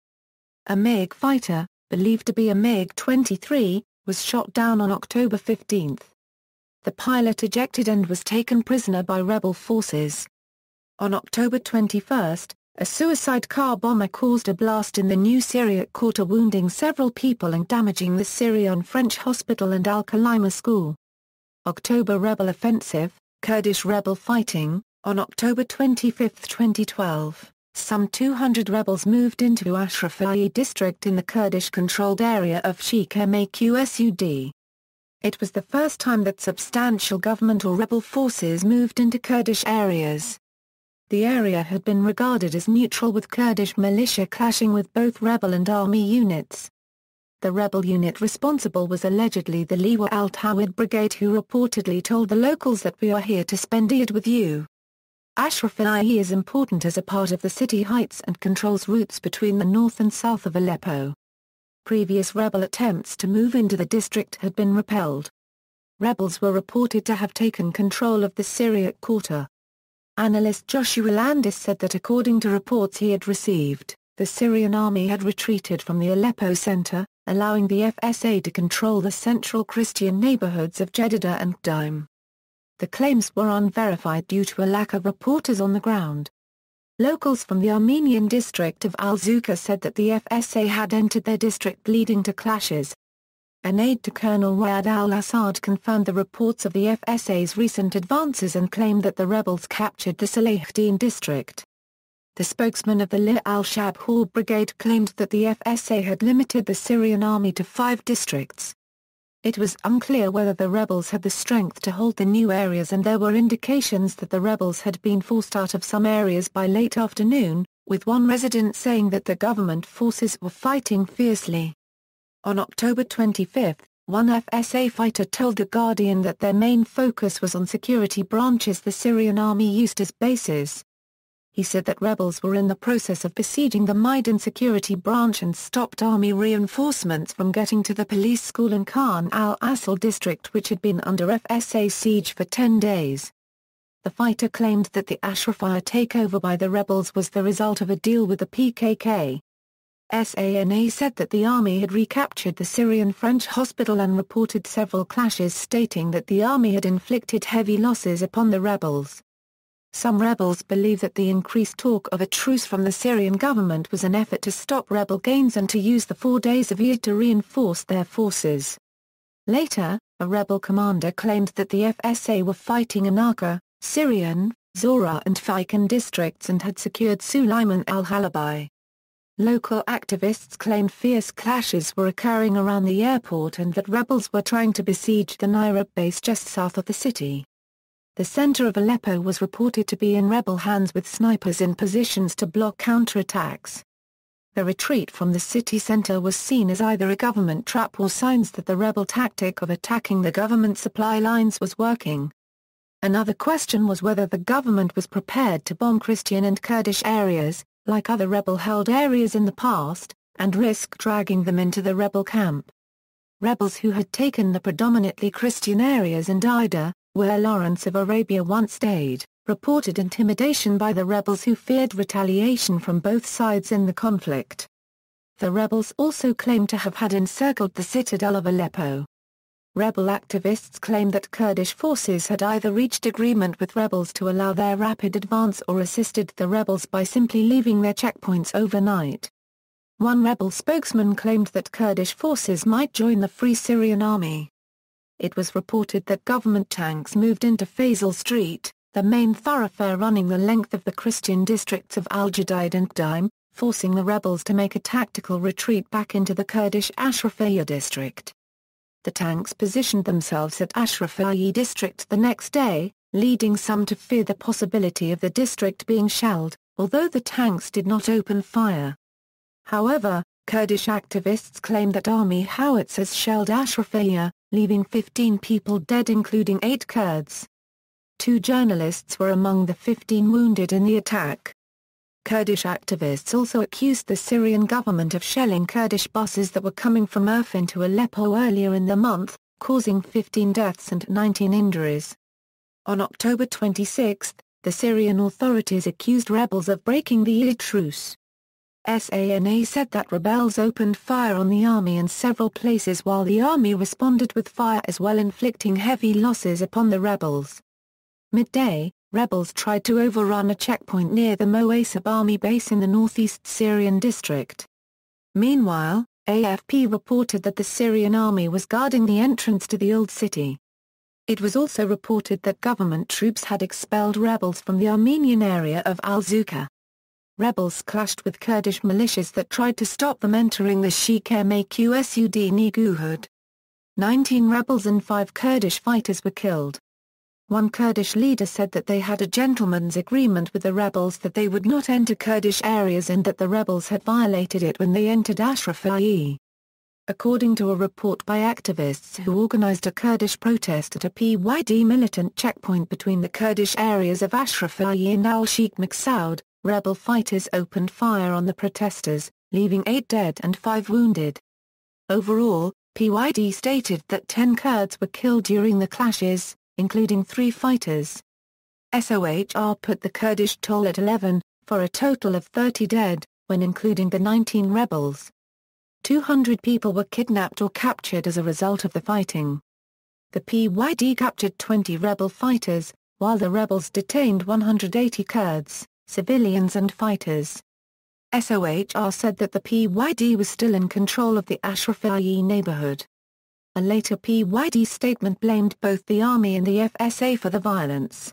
A MiG fighter, believed to be a MiG-23, was shot down on October 15. The pilot ejected and was taken prisoner by rebel forces. On October 21, a suicide car bomber caused a blast in the New Syriac Quarter, wounding several people and damaging the Syrian-French hospital and Al-Khalima school. October rebel offensive, Kurdish rebel fighting. On October 25, 2012, some 200 rebels moved into Ashrafiyeh district in the Kurdish-controlled area of Sheikh Maqsud. It was the first time that substantial government or rebel forces moved into Kurdish areas. The area had been regarded as neutral, with Kurdish militia clashing with both rebel and army units. The rebel unit responsible was allegedly the Liwa al-Tawhid Brigade, who reportedly told the locals that "we are here to spend Eid with you." Ashrafiyeh is important as a part of the city heights and controls routes between the north and south of Aleppo. Previous rebel attempts to move into the district had been repelled. Rebels were reported to have taken control of the Syriac Quarter. Analyst Joshua Landis said that according to reports he had received, the Syrian army had retreated from the Aleppo center, allowing the FSA to control the central Christian neighborhoods of Jeddah and Qdim. The claims were unverified due to a lack of reporters on the ground. Locals from the Armenian district of Al-Zuka said that the FSA had entered their district, leading to clashes. An aide to Colonel Riyad al-Assad confirmed the reports of the FSA's recent advances and claimed that the rebels captured the Salahuddin district. The spokesman of the Li al-Shabhur Brigade claimed that the FSA had limited the Syrian army to 5 districts. It was unclear whether the rebels had the strength to hold the new areas, and there were indications that the rebels had been forced out of some areas by late afternoon, with one resident saying that the government forces were fighting fiercely. On October 25, one FSA fighter told The Guardian that their main focus was on security branches the Syrian army used as bases. he said that rebels were in the process of besieging the Maidan security branch and stopped army reinforcements from getting to the police school in Khan al-Assal district, which had been under FSA siege for 10 days. The fighter claimed that the Ashrafiyah takeover by the rebels was the result of a deal with the PKK. SANA said that the army had recaptured the Syrian French hospital and reported several clashes, stating that the army had inflicted heavy losses upon the rebels. Some rebels believe that the increased talk of a truce from the Syrian government was an effort to stop rebel gains and to use the 4 days of Eid to reinforce their forces. Later, a rebel commander claimed that the FSA were fighting in Acre, Syrian, Zora and Faikan districts and had secured Suleiman al-Halabi. Local activists claimed fierce clashes were occurring around the airport and that rebels were trying to besiege the Nairab base just south of the city. The center of Aleppo was reported to be in rebel hands with snipers in positions to block counterattacks. The retreat from the city center was seen as either a government trap or signs that the rebel tactic of attacking the government supply lines was working. Another question was whether the government was prepared to bomb Christian and Kurdish areas, like other rebel-held areas in the past, and risk dragging them into the rebel camp. Rebels who had taken the predominantly Christian areas and Ida, where Lawrence of Arabia once stayed, reported intimidation by the rebels who feared retaliation from both sides in the conflict. The rebels also claimed to have had encircled the citadel of Aleppo. Rebel activists claim that Kurdish forces had either reached agreement with rebels to allow their rapid advance or assisted the rebels by simply leaving their checkpoints overnight. One rebel spokesman claimed that Kurdish forces might join the Free Syrian Army. It was reported that government tanks moved into Faisal Street, the main thoroughfare running the length of the Christian districts of Al-Jadid and Qdim, forcing the rebels to make a tactical retreat back into the Kurdish Ashrafiyah district. The tanks positioned themselves at Ashrafiyah district the next day, leading some to fear the possibility of the district being shelled, although the tanks did not open fire. However, Kurdish activists claim that army howitzers shelled Ashrafiyah, leaving 15 people dead including 8 Kurds. 2 journalists were among the 15 wounded in the attack. Kurdish activists also accused the Syrian government of shelling Kurdish buses that were coming from Irfin to Aleppo earlier in the month, causing 15 deaths and 19 injuries. On October 26, the Syrian authorities accused rebels of breaking the Eid truce. SANA said that rebels opened fire on the army in several places while the army responded with fire as well, inflicting heavy losses upon the rebels. Midday, rebels tried to overrun a checkpoint near the Moasab army base in the northeast Syrian district. Meanwhile, AFP reported that the Syrian army was guarding the entrance to the old city. It was also reported that government troops had expelled rebels from the Armenian area of Al-Zuka. Rebels clashed with Kurdish militias that tried to stop them entering the Sheikh-Maqsud Niguhud. 19 rebels and 5 Kurdish fighters were killed. One Kurdish leader said that they had a gentleman's agreement with the rebels that they would not enter Kurdish areas and that the rebels had violated it when they entered Ashrafiyah. According to a report by activists who organized a Kurdish protest at a PYD militant checkpoint between the Kurdish areas of Ashrafiyah and Al-Sheikh Maqsud, rebel fighters opened fire on the protesters, leaving 8 dead and 5 wounded. Overall, PYD stated that 10 Kurds were killed during the clashes, including 3 fighters. SOHR put the Kurdish toll at 11, for a total of 30 dead, when including the 19 rebels. 200 people were kidnapped or captured as a result of the fighting. The PYD captured 20 rebel fighters, while the rebels detained 180 Kurds, civilians and fighters. SOHR said that the PYD was still in control of the Ashrafiyah neighborhood. A later PYD statement blamed both the army and the FSA for the violence.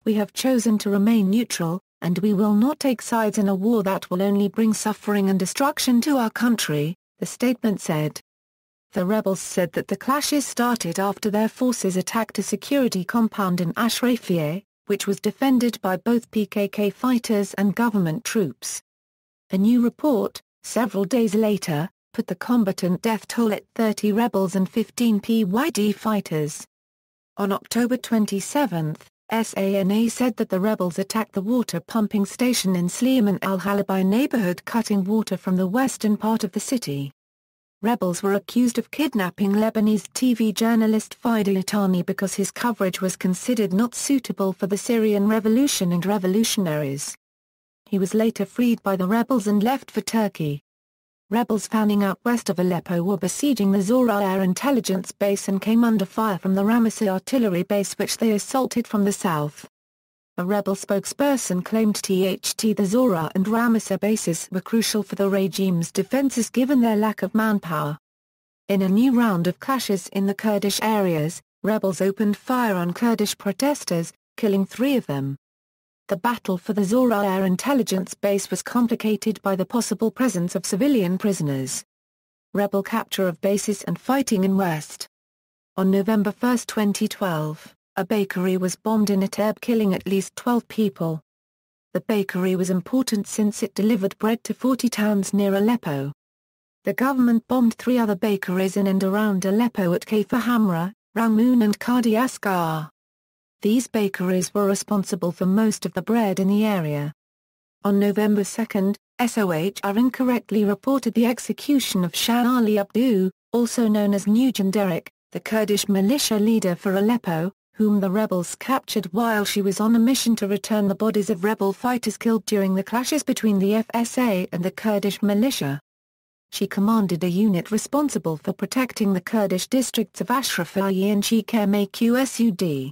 "We have chosen to remain neutral, and we will not take sides in a war that will only bring suffering and destruction to our country," the statement said. The rebels said that the clashes started after their forces attacked a security compound in Ashrafiyah, which was defended by both PKK fighters and government troops. A new report, several days later, put the combatant death toll at 30 rebels and 15 PYD fighters. On October 27, SANA said that the rebels attacked the water pumping station in Syrian al-Halabi neighborhood, cutting water from the western part of the city. Rebels were accused of kidnapping Lebanese TV journalist Fida Yatani because his coverage was considered not suitable for the Syrian revolution and revolutionaries. He was later freed by the rebels and left for Turkey. Rebels fanning out west of Aleppo were besieging the Zora air intelligence base and came under fire from the Ramessa artillery base, which they assaulted from the south. A rebel spokesperson claimed the Zora and Ramessa bases were crucial for the regime's defenses given their lack of manpower. In a new round of clashes in the Kurdish areas, rebels opened fire on Kurdish protesters, killing 3 of them. The battle for the Zora air intelligence base was complicated by the possible presence of civilian prisoners. Rebel capture of bases and fighting in West. On November 1, 2012. A bakery was bombed in Idlib, killing at least 12 people. The bakery was important since it delivered bread to 40 towns near Aleppo. The government bombed 3 other bakeries in and around Aleppo at Kafr Hamra, Ramoun and Qadi Asghar. These bakeries were responsible for most of the bread in the area. On November 2, SOHR incorrectly reported the execution of Shah Ali Abdu, also known as Nugent Derek, the Kurdish militia leader for Aleppo, whom the rebels captured while she was on a mission to return the bodies of rebel fighters killed during the clashes between the FSA and the Kurdish militia. She commanded a unit responsible for protecting the Kurdish districts of Ashrafiyeh and Qsud.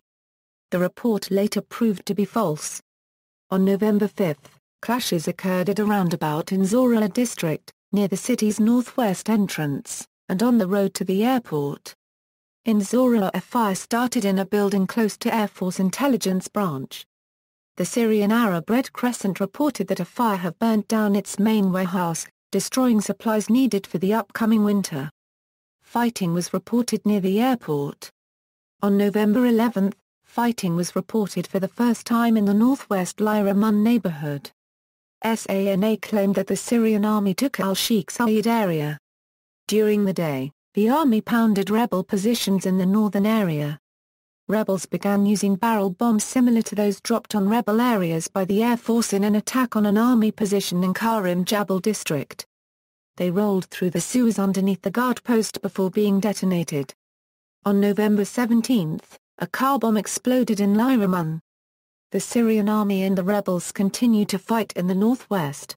The report later proved to be false. On November 5, clashes occurred at a roundabout in Zora district, near the city's northwest entrance, and on the road to the airport. In Zora, a fire started in a building close to Air Force Intelligence Branch. The Syrian Arab Red Crescent reported that a fire had burnt down its main warehouse, destroying supplies needed for the upcoming winter. Fighting was reported near the airport. On November 11, fighting was reported for the first time in the northwest Lyramun neighborhood. SANA claimed that the Syrian army took al-Sheikh Zayed area. During the day, the army pounded rebel positions in the northern area. Rebels began using barrel bombs similar to those dropped on rebel areas by the Air Force in an attack on an army position in Karim Jabal district. They rolled through the sewers underneath the guard post before being detonated. On November 17, a car bomb exploded in Lyramun. The Syrian army and the rebels continued to fight in the northwest.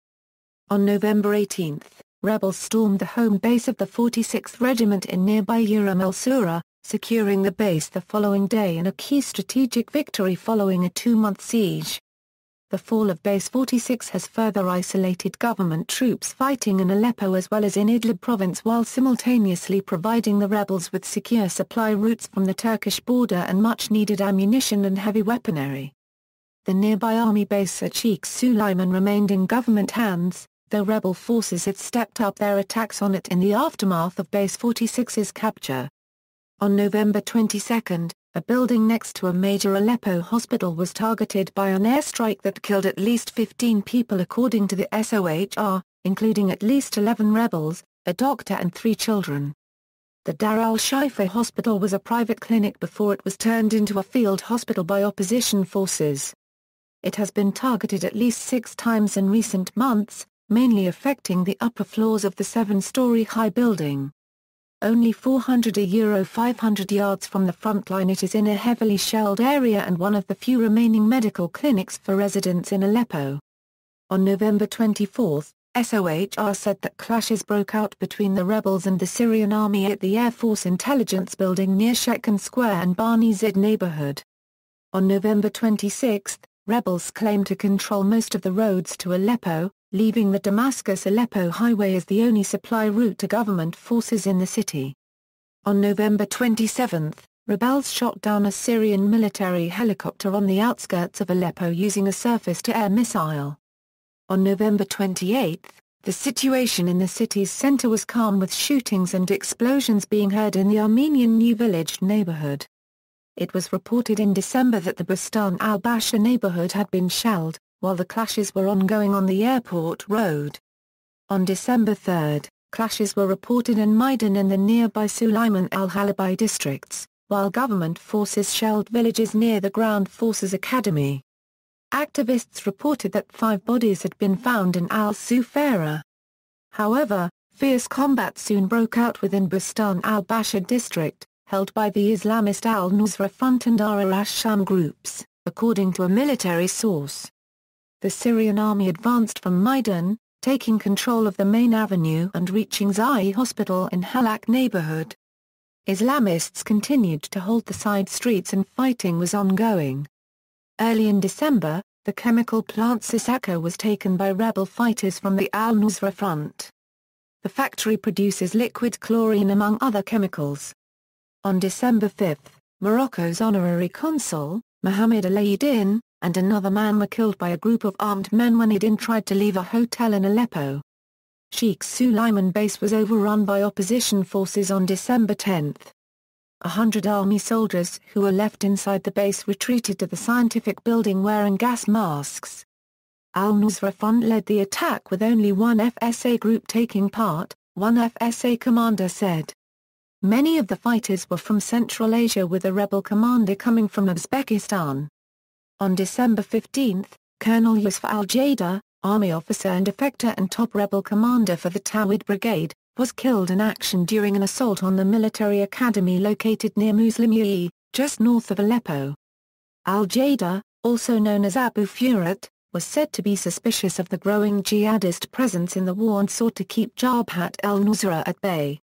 On November 18, rebels stormed the home base of the 46th Regiment in nearby Uram el-Sura, securing the base the following day in a key strategic victory following a 2-month siege. The fall of Base 46 has further isolated government troops fighting in Aleppo as well as in Idlib province, while simultaneously providing the rebels with secure supply routes from the Turkish border and much-needed ammunition and heavy weaponry. The nearby army base at Sheikh Suleiman remained in government hands, though rebel forces had stepped up their attacks on it in the aftermath of Base 46's capture. On November 22, a building next to a major Aleppo hospital was targeted by an airstrike that killed at least 15 people according to the SOHR, including at least 11 rebels, a doctor and 3 children. The Dar al-Shifa hospital was a private clinic before it was turned into a field hospital by opposition forces. It has been targeted at least 6 times in recent months, mainly affecting the upper floors of the 7-story high building. Only €500 yards from the front line, it is in a heavily shelled area and one of the few remaining medical clinics for residents in Aleppo. On November 24, SOHR said that clashes broke out between the rebels and the Syrian army at the Air Force Intelligence Building near Shekan Square and Bani Zid neighborhood. On November 26, rebels claimed to control most of the roads to Aleppo, leaving the Damascus-Aleppo highway as the only supply route to government forces in the city. On November 27, rebels shot down a Syrian military helicopter on the outskirts of Aleppo using a surface-to-air missile. On November 28, the situation in the city's center was calm, with shootings and explosions being heard in the Armenian New Village neighborhood. It was reported in December that the Bustan al-Basha neighborhood had been shelled, while the clashes were ongoing on the airport road. On December 3, clashes were reported in Maidan and the nearby Suleiman al-Halabi districts, while government forces shelled villages near the Ground Forces Academy. Activists reported that 5 bodies had been found in al-Sufera. However, fierce combat soon broke out within Bustan al-Bashar district, held by the Islamist al-Nusra Front and Ara ash-Sham groups, according to a military source. The Syrian army advanced from Maidan, taking control of the main avenue and reaching Zai Hospital in Halak neighborhood. Islamists continued to hold the side streets and fighting was ongoing. Early in December, the chemical plant Sisaka was taken by rebel fighters from the al-Nusra Front. The factory produces liquid chlorine among other chemicals. On December 5, Morocco's honorary consul, Mohammed Al-Aydin, and another man were killed by a group of armed men when Aydin tried to leave a hotel in Aleppo. Sheikh Suleiman base was overrun by opposition forces on December 10. 100 army soldiers who were left inside the base retreated to the scientific building wearing gas masks. Al-Nusra Front led the attack with only one FSA group taking part, one FSA commander said. Many of the fighters were from Central Asia with a rebel commander coming from Uzbekistan. On December 15, Colonel Yusuf al-Jada, army officer and effector and top rebel commander for the Tawhid Brigade, was killed in action during an assault on the military academy located near Muslimiye, just north of Aleppo. Al-Jada, also known as Abu Furat, was said to be suspicious of the growing jihadist presence in the war and sought to keep Jabhat al-Nusra at bay.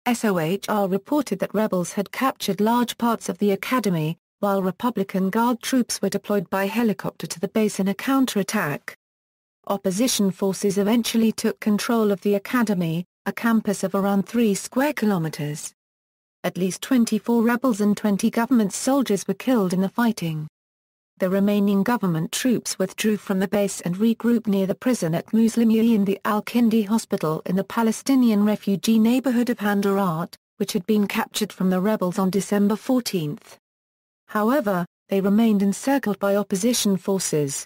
SOHR reported that rebels had captured large parts of the academy, while Republican Guard troops were deployed by helicopter to the base in a counterattack. Opposition forces eventually took control of the academy, a campus of around 3 square kilometers. At least 24 rebels and 20 government soldiers were killed in the fighting. The remaining government troops withdrew from the base and regrouped near the prison at Muslimiye in the Al-Kindi hospital in the Palestinian refugee neighborhood of Handarat, which had been captured from the rebels on December 14. However, they remained encircled by opposition forces.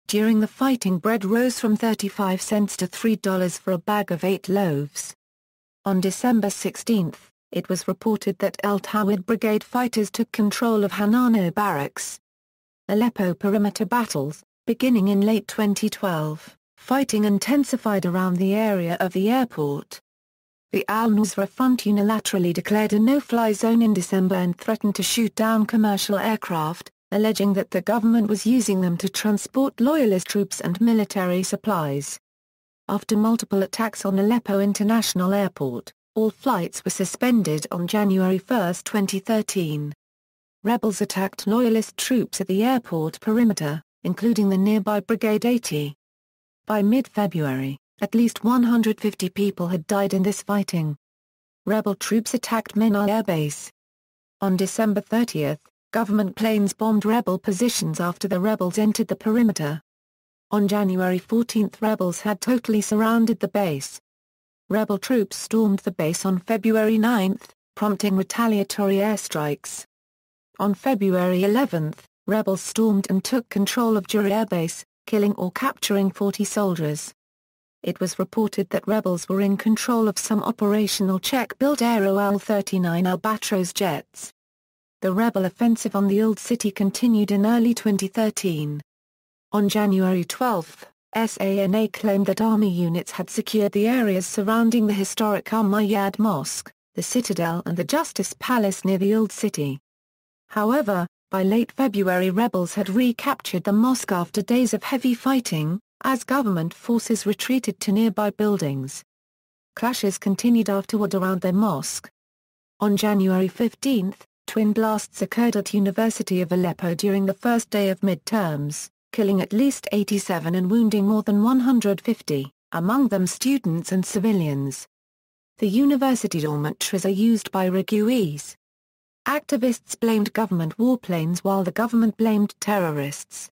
During the fighting, bread rose from 35 cents to $3 for a bag of 8 loaves. On December 16, it was reported that Al-Tawhid Brigade fighters took control of Hanano barracks. Aleppo perimeter battles, beginning in late 2012, fighting intensified around the area of the airport. The al-Nusra Front unilaterally declared a no-fly zone in December and threatened to shoot down commercial aircraft, alleging that the government was using them to transport loyalist troops and military supplies. After multiple attacks on Aleppo International Airport, all flights were suspended on January 1, 2013. Rebels attacked loyalist troops at the airport perimeter, including the nearby Brigade 80. By mid-February, at least 150 people had died in this fighting. Rebel troops attacked Menai Air Base. On December 30, government planes bombed rebel positions after the rebels entered the perimeter. On January 14, rebels had totally surrounded the base. Rebel troops stormed the base on February 9, prompting retaliatory airstrikes. On February 11, rebels stormed and took control of Jura Air Base, killing or capturing 40 soldiers. It was reported that rebels were in control of some operational Czech-built Aero Al-39 Albatros jets. The rebel offensive on the Old City continued in early 2013. On January 12, SANA claimed that army units had secured the areas surrounding the historic Umayyad Mosque, the Citadel and the Justice Palace near the Old City. However, by late February rebels had recaptured the mosque after days of heavy fighting, as government forces retreated to nearby buildings. Clashes continued afterward around their mosque. On January 15, twin blasts occurred at University of Aleppo during the first day of midterms, killing at least 87 and wounding more than 150, among them students and civilians. The university dormitories are used by refugees. Activists blamed government warplanes while the government blamed terrorists.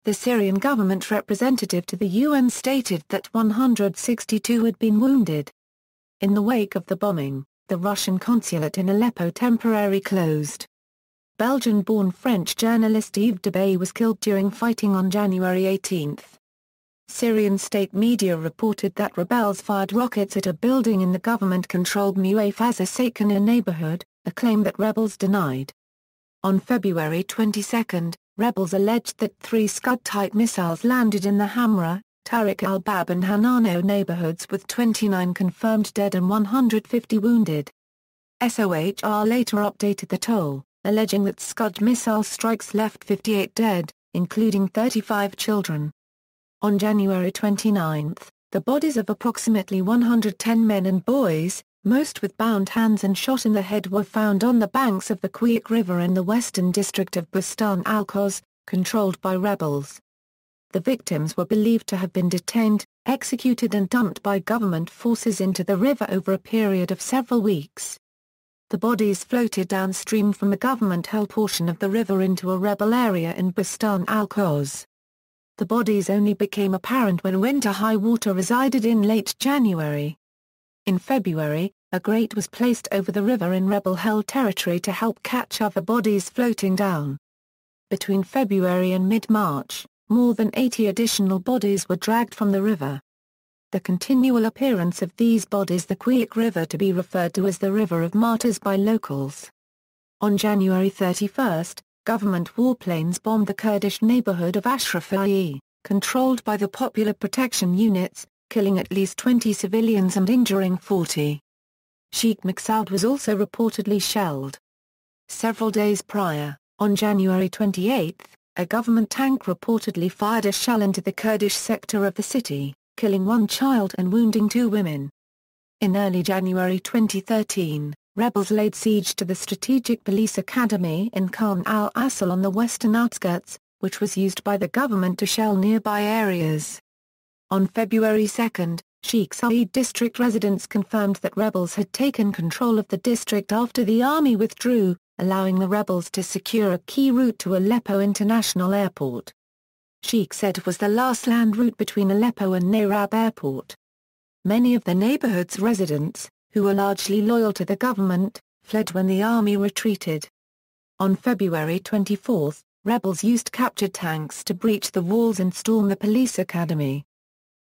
The Syrian government representative to the UN stated that 162 had been wounded. In the wake of the bombing, the Russian consulate in Aleppo temporarily closed. Belgian-born French journalist Yves Debay was killed during fighting on January 18. Syrian state media reported that rebels fired rockets at a building in the government-controlled Mu'afaza Sakana neighborhood, a claim that rebels denied. On February 22, rebels alleged that 3 Scud-type missiles landed in the Hamra, Tariq al-Bab and Hanano neighborhoods with 29 confirmed dead and 150 wounded. SOHR later updated the toll, alleging that Scud missile strikes left 58 dead, including 35 children. On January 29, the bodies of approximately 110 men and boys, most with bound hands and shot in the head, were found on the banks of the Quiq River in the western district of Bustan al-Qoz, controlled by rebels. The victims were believed to have been detained, executed and dumped by government forces into the river over a period of several weeks. The bodies floated downstream from the government-held portion of the river into a rebel area in Bustan al-Qoz. The bodies only became apparent when winter high water resided in late January. In February, a grate was placed over the river in rebel-held territory to help catch other bodies floating down. Between February and mid-March, more than 80 additional bodies were dragged from the river. The continual appearance of these bodies, the Quiq River to be referred to as the River of Martyrs by locals. On January 31, government warplanes bombed the Kurdish neighborhood of Ashraf-i, controlled by the Popular Protection Units, killing at least 20 civilians and injuring 40. Sheikh Maqsoud was also reportedly shelled. Several days prior, on January 28, a government tank reportedly fired a shell into the Kurdish sector of the city, killing 1 child and wounding 2 women. In early January 2013, rebels laid siege to the Strategic Police Academy in Khan al-Assal on the western outskirts, which was used by the government to shell nearby areas. On February 2, Sheikh Said district residents confirmed that rebels had taken control of the district after the army withdrew, allowing the rebels to secure a key route to Aleppo International Airport. Sheikh said it was the last land route between Aleppo and Nayrab Airport. Many of the neighborhood's residents, who were largely loyal to the government, fled when the army retreated. On February 24, rebels used captured tanks to breach the walls and storm the police academy.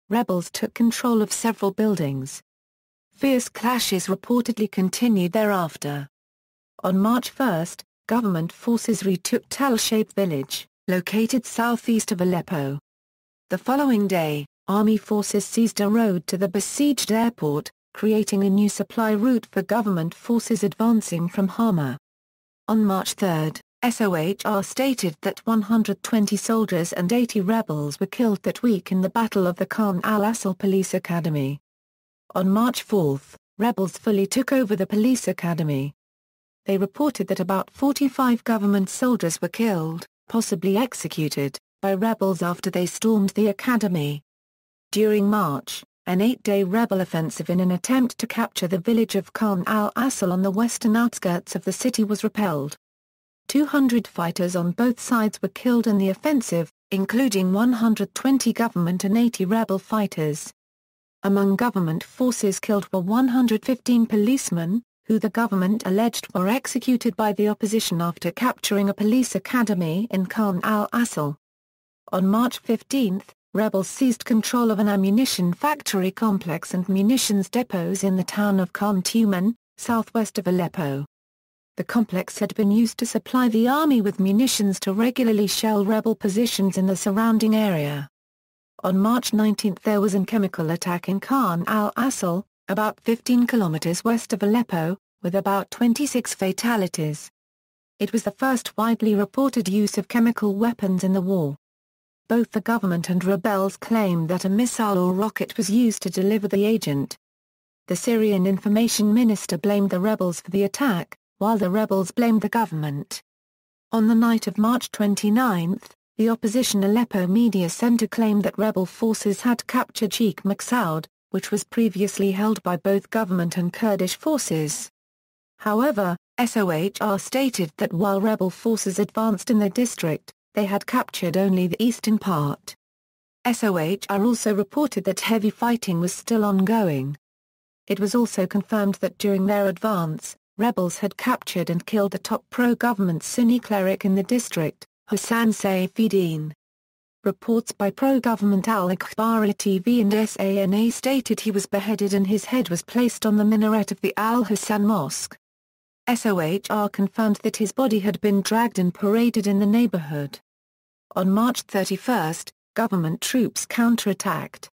Rebels took control of several buildings. Fierce clashes reportedly continued thereafter. On March 1, government forces retook Tel Shaib village, located southeast of Aleppo. The following day, army forces seized a road to the besieged airport, creating a new supply route for government forces advancing from Hama. On March 3, SOHR stated that 120 soldiers and 80 rebels were killed that week in the Battle of the Khan al-Assal Police Academy. On March 4, rebels fully took over the police academy. They reported that about 45 government soldiers were killed, possibly executed, by rebels after they stormed the academy. During March, an 8-day rebel offensive in an attempt to capture the village of Khan al-Assal on the western outskirts of the city was repelled. 200 fighters on both sides were killed in the offensive, including 120 government and 80 rebel fighters. Among government forces killed were 115 policemen, who the government alleged were executed by the opposition after capturing a police academy in Khan al-Assal. On March 15, rebels seized control of an ammunition factory complex and munitions depots in the town of Khan Tuman, southwest of Aleppo. The complex had been used to supply the army with munitions to regularly shell rebel positions in the surrounding area. On March 19 there was a chemical attack in Khan al-Assal, about 15 kilometers west of Aleppo, with about 26 fatalities. It was the first widely reported use of chemical weapons in the war. Both the government and rebels claimed that a missile or rocket was used to deliver the agent. The Syrian information minister blamed the rebels for the attack, while the rebels blamed the government. On the night of March 29, the opposition Aleppo Media Center claimed that rebel forces had captured Sheikh Maqsoud, which was previously held by both government and Kurdish forces. However, SOHR stated that while rebel forces advanced in the district, they had captured only the eastern part. SOHR also reported that heavy fighting was still ongoing. It was also confirmed that during their advance, rebels had captured and killed the top pro-government Sunni cleric in the district, Hassan Saifuddin. Reports by pro-government Al-Akhbari TV and SANA stated he was beheaded and his head was placed on the minaret of the Al-Hassan Mosque. SOHR confirmed that his body had been dragged and paraded in the neighborhood. On March 31, government troops counterattacked.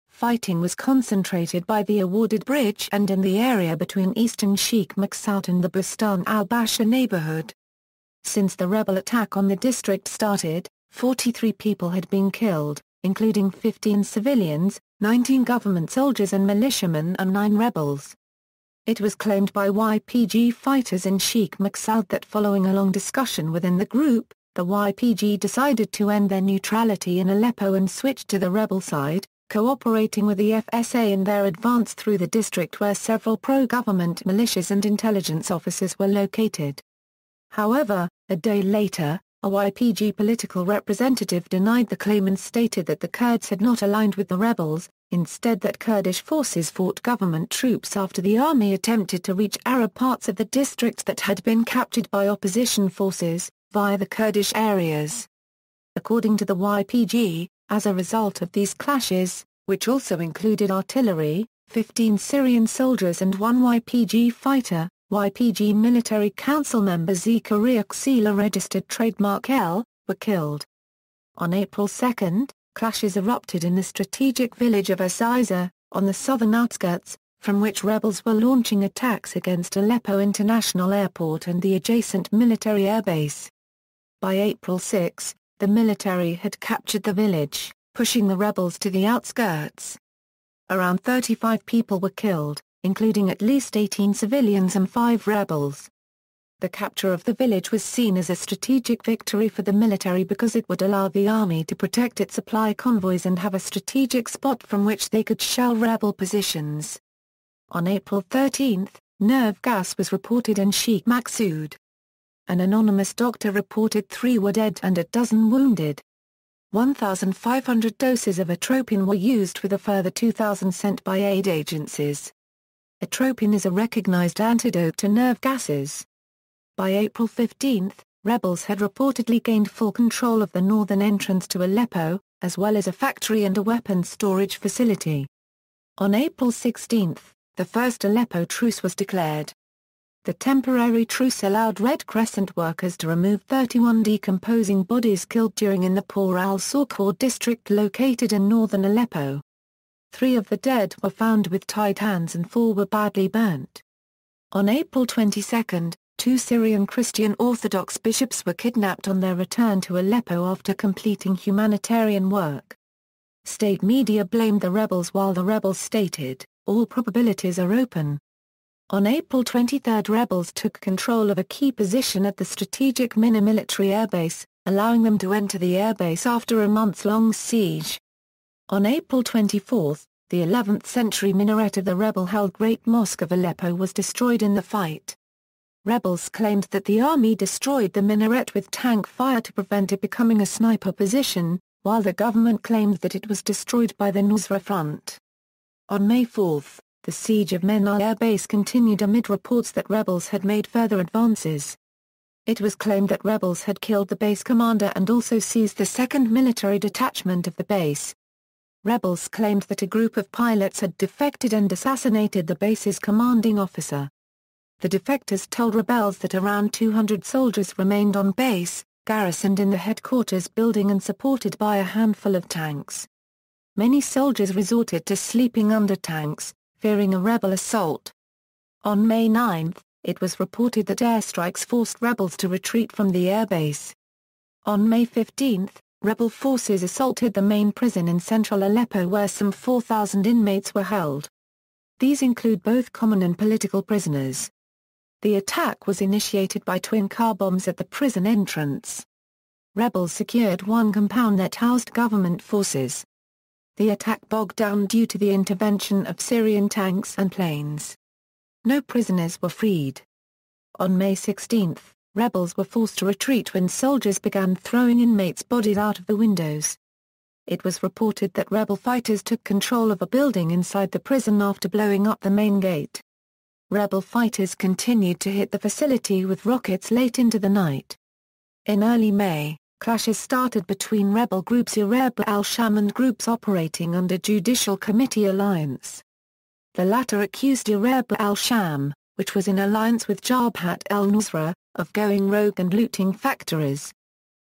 Fighting was concentrated by the awarded bridge and in the area between eastern Sheikh Maqsad and the Bustan al-Basha neighborhood. Since the rebel attack on the district started, 43 people had been killed, including 15 civilians, 19 government soldiers and militiamen and 9 rebels. It was claimed by YPG fighters in Sheikh Maqsad that following a long discussion within the group, the YPG decided to end their neutrality in Aleppo and switch to the rebel side, cooperating with the FSA in their advance through the district where several pro-government militias and intelligence officers were located. However, a day later, a YPG political representative denied the claim and stated that the Kurds had not aligned with the rebels, instead that Kurdish forces fought government troops after the army attempted to reach Arab parts of the district that had been captured by opposition forces, via the Kurdish areas. According to the YPG, as a result of these clashes, which also included artillery, 15 Syrian soldiers and 1 YPG fighter, YPG Military Council member Zakaria Ksila registered trademark L, were killed. On April 2, clashes erupted in the strategic village of Aziza, on the southern outskirts, from which rebels were launching attacks against Aleppo International Airport and the adjacent military airbase. By April 6, the military had captured the village, pushing the rebels to the outskirts. Around 35 people were killed, including at least 18 civilians and 5 rebels. The capture of the village was seen as a strategic victory for the military because it would allow the army to protect its supply convoys and have a strategic spot from which they could shell rebel positions. On April 13, nerve gas was reported in Sheikh Maqsud. An anonymous doctor reported 3 were dead and a dozen wounded. 1,500 doses of atropine were used with a further 2,000 sent by aid agencies. Atropine is a recognized antidote to nerve gases. By April 15, rebels had reportedly gained full control of the northern entrance to Aleppo, as well as a factory and a weapons storage facility. On April 16, the first Aleppo truce was declared. The temporary truce allowed Red Crescent workers to remove 31 decomposing bodies killed during in the Pour al-Sawqur district located in northern Aleppo. 3 of the dead were found with tied hands and 4 were badly burnt. On April 22, 2 Syrian Christian Orthodox bishops were kidnapped on their return to Aleppo after completing humanitarian work. State media blamed the rebels while the rebels stated, "All probabilities are open." On April 23 rebels took control of a key position at the strategic military airbase, allowing them to enter the airbase after a months-long siege. On April 24, the 11th-century minaret of the rebel-held Great Mosque of Aleppo was destroyed in the fight. Rebels claimed that the army destroyed the minaret with tank fire to prevent it becoming a sniper position, while the government claimed that it was destroyed by the Nusra Front. On May 4, the siege of Menal Air Base continued amid reports that rebels had made further advances. It was claimed that rebels had killed the base commander and also seized the 2nd military detachment of the base. Rebels claimed that a group of pilots had defected and assassinated the base's commanding officer. The defectors told rebels that around 200 soldiers remained on base, garrisoned in the headquarters building and supported by a handful of tanks. Many soldiers resorted to sleeping under tanks, fearing a rebel assault. On May 9, it was reported that airstrikes forced rebels to retreat from the airbase. On May 15, rebel forces assaulted the main prison in central Aleppo where some 4,000 inmates were held. These include both common and political prisoners. The attack was initiated by twin car bombs at the prison entrance. Rebels secured one compound that housed government forces. The attack bogged down due to the intervention of Syrian tanks and planes. No prisoners were freed. On May 16, rebels were forced to retreat when soldiers began throwing inmates' bodies out of the windows. It was reported that rebel fighters took control of a building inside the prison after blowing up the main gate. Rebel fighters continued to hit the facility with rockets late into the night. In early May, clashes started between rebel groups Ireb al-Sham and groups operating under Judicial Committee Alliance. The latter accused Ireb al-Sham, which was in alliance with Jabhat al-Nusra, of going rogue and looting factories.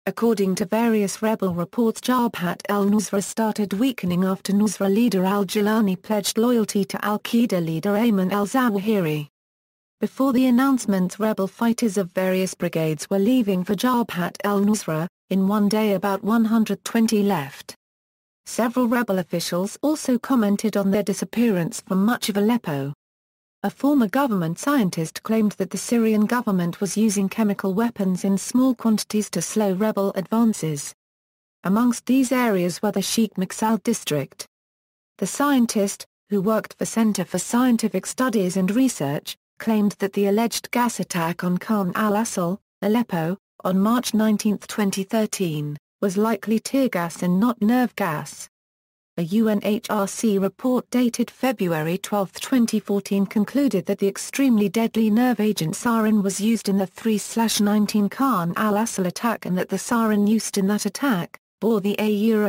According to various rebel reports, Jabhat al-Nusra started weakening after Nusra leader al-Jilani pledged loyalty to al-Qaeda leader Ayman al-Zawahiri. Before the announcement, rebel fighters of various brigades were leaving for Jabhat al-Nusra. In one day about 120 left. Several rebel officials also commented on their disappearance from much of Aleppo. A former government scientist claimed that the Syrian government was using chemical weapons in small quantities to slow rebel advances. Amongst these areas were the Sheikh Maksal district. The scientist, who worked for Center for Scientific Studies and Research, claimed that the alleged gas attack on Khan al-Assal, Aleppo, on March 19, 2013, was likely tear gas and not nerve gas. A UNHRC report dated February 12, 2014 concluded that the extremely deadly nerve agent sarin was used in the 3/19 Khan al-Assal attack and that the sarin used in that attack bore the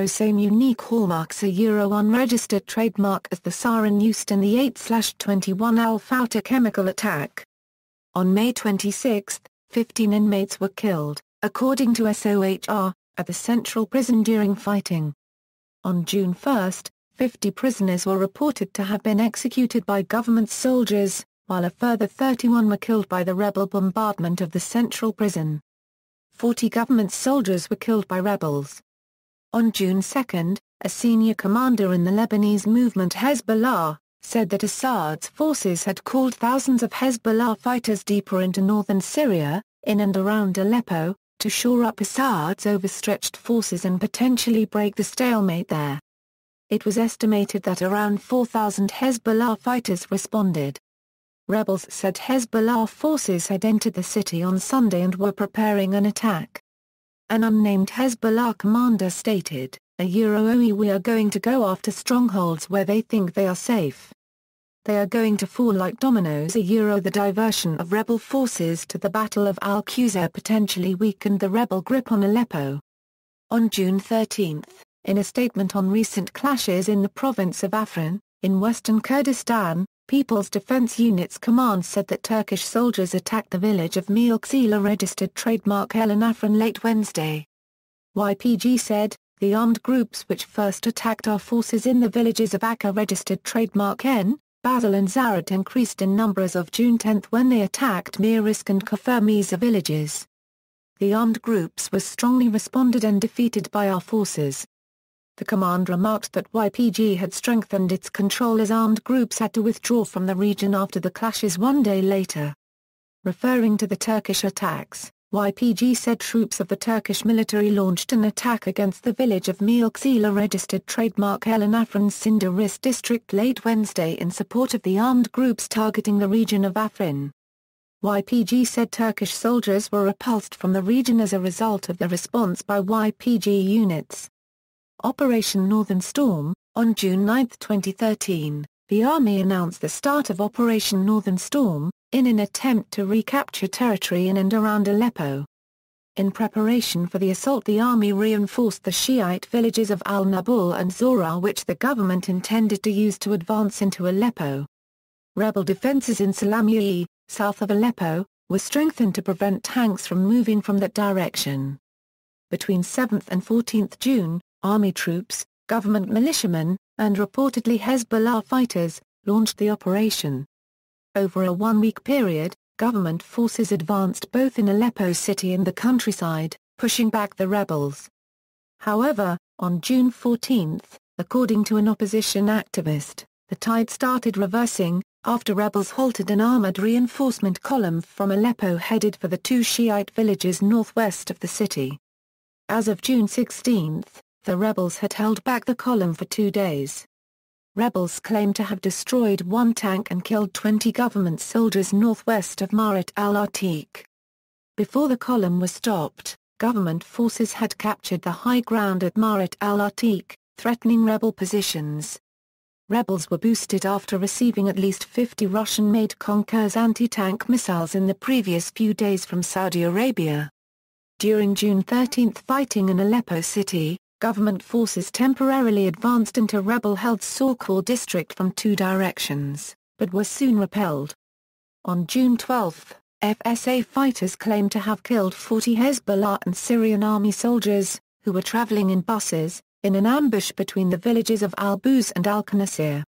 same unique hallmarks, unregistered trademark as the sarin used in the 8/21 al-Fauta chemical attack. On May 26, 15 inmates were killed, according to SOHR, at the central prison during fighting. On June 1, 50 prisoners were reported to have been executed by government soldiers, while a further 31 were killed by the rebel bombardment of the central prison. 40 government soldiers were killed by rebels. On June 2, a senior commander in the Lebanese movement Hezbollah said that Assad's forces had called thousands of Hezbollah fighters deeper into northern Syria, in and around Aleppo, to shore up Assad's overstretched forces and potentially break the stalemate there. It was estimated that around 4,000 Hezbollah fighters responded. Rebels said Hezbollah forces had entered the city on Sunday and were preparing an attack. An unnamed Hezbollah commander stated, "We are going to go after strongholds where they think they are safe. They are going to fall like dominoes." The diversion of rebel forces to the Battle of Al-Qusa potentially weakened the rebel grip on Aleppo. On June 13, in a statement on recent clashes in the province of Afrin, in western Kurdistan, People's Defense Units Command said that Turkish soldiers attacked the village of Mealksila registered trademark El in Afrin late Wednesday. YPG said, "The armed groups which first attacked our forces in the villages of Akka registered trademark N, Basel and Zarat increased in number as of June 10 when they attacked Mirisk and Kafirmiza villages. The armed groups were strongly responded and defeated by our forces." The command remarked that YPG had strengthened its control as armed groups had to withdraw from the region after the clashes one day later. Referring to the Turkish attacks, YPG said troops of the Turkish military launched an attack against the village of Mealksila registered trademark El in Afrin's Sindaris district late Wednesday in support of the armed groups targeting the region of Afrin. YPG said Turkish soldiers were repulsed from the region as a result of the response by YPG units. Operation Northern Storm, on June 9, 2013, the Army announced the start of Operation Northern Storm, in an attempt to recapture territory in and around Aleppo. In preparation for the assault, the Army reinforced the Shiite villages of Al-Nabul and Zora, which the government intended to use to advance into Aleppo. Rebel defenses in Salamieh, south of Aleppo, were strengthened to prevent tanks from moving from that direction. Between 7 and 14 June, Army troops, government militiamen, and reportedly Hezbollah fighters, launched the operation. Over a one-week period, government forces advanced both in Aleppo city and the countryside, pushing back the rebels. However, on June 14, according to an opposition activist, the tide started reversing, after rebels halted an armored reinforcement column from Aleppo headed for the two Shiite villages northwest of the city. As of June 16, the rebels had held back the column for 2 days. Rebels claimed to have destroyed one tank and killed 20 government soldiers northwest of Marat al-Atiq. Before the column was stopped, government forces had captured the high ground at Marat al-Atiq, threatening rebel positions. Rebels were boosted after receiving at least 50 Russian-made Konkurs anti-tank missiles in the previous few days from Saudi Arabia. During June 13 fighting in Aleppo city, government forces temporarily advanced into rebel-held Sorkhor district from 2 directions, but were soon repelled. On June 12, FSA fighters claimed to have killed 40 Hezbollah and Syrian Army soldiers, who were traveling in buses, in an ambush between the villages of Al-Buz and Al-Qanasir.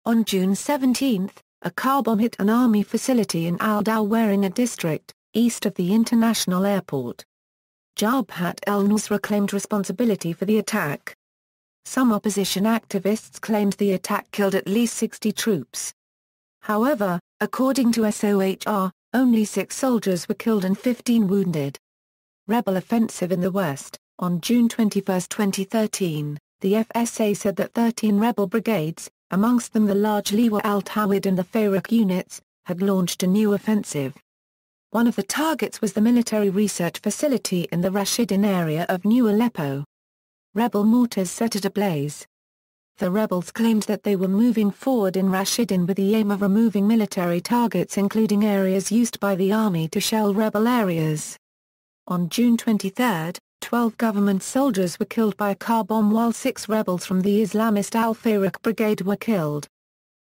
On June 17, a car bomb hit an army facility in Al-Dawarin district, east of the international airport. Jabhat al-Nusra claimed responsibility for the attack. Some opposition activists claimed the attack killed at least 60 troops. However, according to SOHR, only 6 soldiers were killed and 15 wounded. Rebel offensive in the West. On June 21, 2013, the FSA said that 13 rebel brigades, amongst them the large Liwa al-Tawhid and the Farak units, had launched a new offensive. One of the targets was the military research facility in the Rashidin area of New Aleppo. Rebel mortars set it ablaze. The rebels claimed that they were moving forward in Rashidin with the aim of removing military targets including areas used by the army to shell rebel areas. On June 23, 12 government soldiers were killed by a car bomb while 6 rebels from the Islamist Al-Farak Brigade were killed.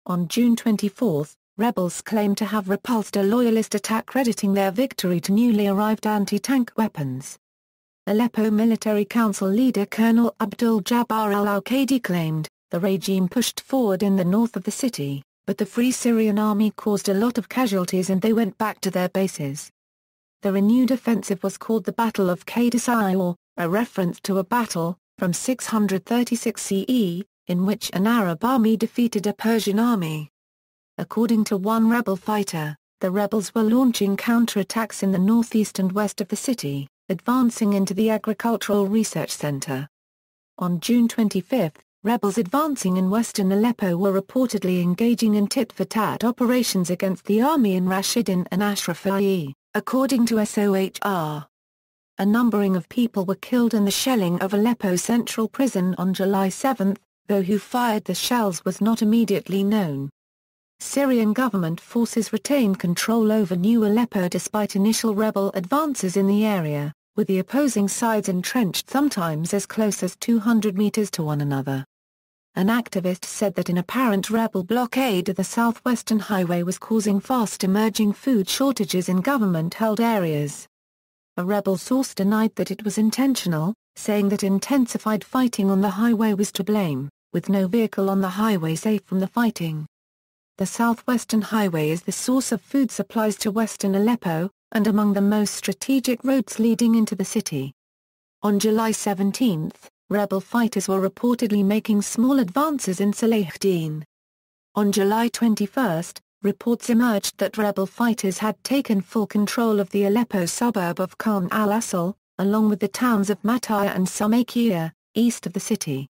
On June 24, rebels claimed to have repulsed a loyalist attack crediting their victory to newly arrived anti-tank weapons. Aleppo Military Council leader Colonel Abdul Jabbar al-Awqadi claimed, the regime pushed forward in the north of the city, but the Free Syrian Army caused a lot of casualties and they went back to their bases. The renewed offensive was called the Battle of Catastrophic, a reference to a battle, from 636 CE, in which an Arab army defeated a Persian army. According to one rebel fighter, the rebels were launching counterattacks in the northeast and west of the city, advancing into the Agricultural Research Center. On June 25, rebels advancing in western Aleppo were reportedly engaging in tit-for-tat operations against the army in Rashidin and Ashraf-i, according to SOHR. A numbering of people were killed in the shelling of Aleppo Central Prison on July 7, though who fired the shells was not immediately known. Syrian government forces retained control over New Aleppo despite initial rebel advances in the area, with the opposing sides entrenched sometimes as close as 200 meters to one another. An activist said that an apparent rebel blockade of the southwestern highway was causing fast-emerging food shortages in government-held areas. A rebel source denied that it was intentional, saying that intensified fighting on the highway was to blame, with no vehicle on the highway safe from the fighting. The southwestern highway is the source of food supplies to western Aleppo, and among the most strategic roads leading into the city. On July 17, rebel fighters were reportedly making small advances in Salahuddin. On July 21, reports emerged that rebel fighters had taken full control of the Aleppo suburb of Khan al-Assal, along with the towns of Mataya and Sumaykiya, east of the city.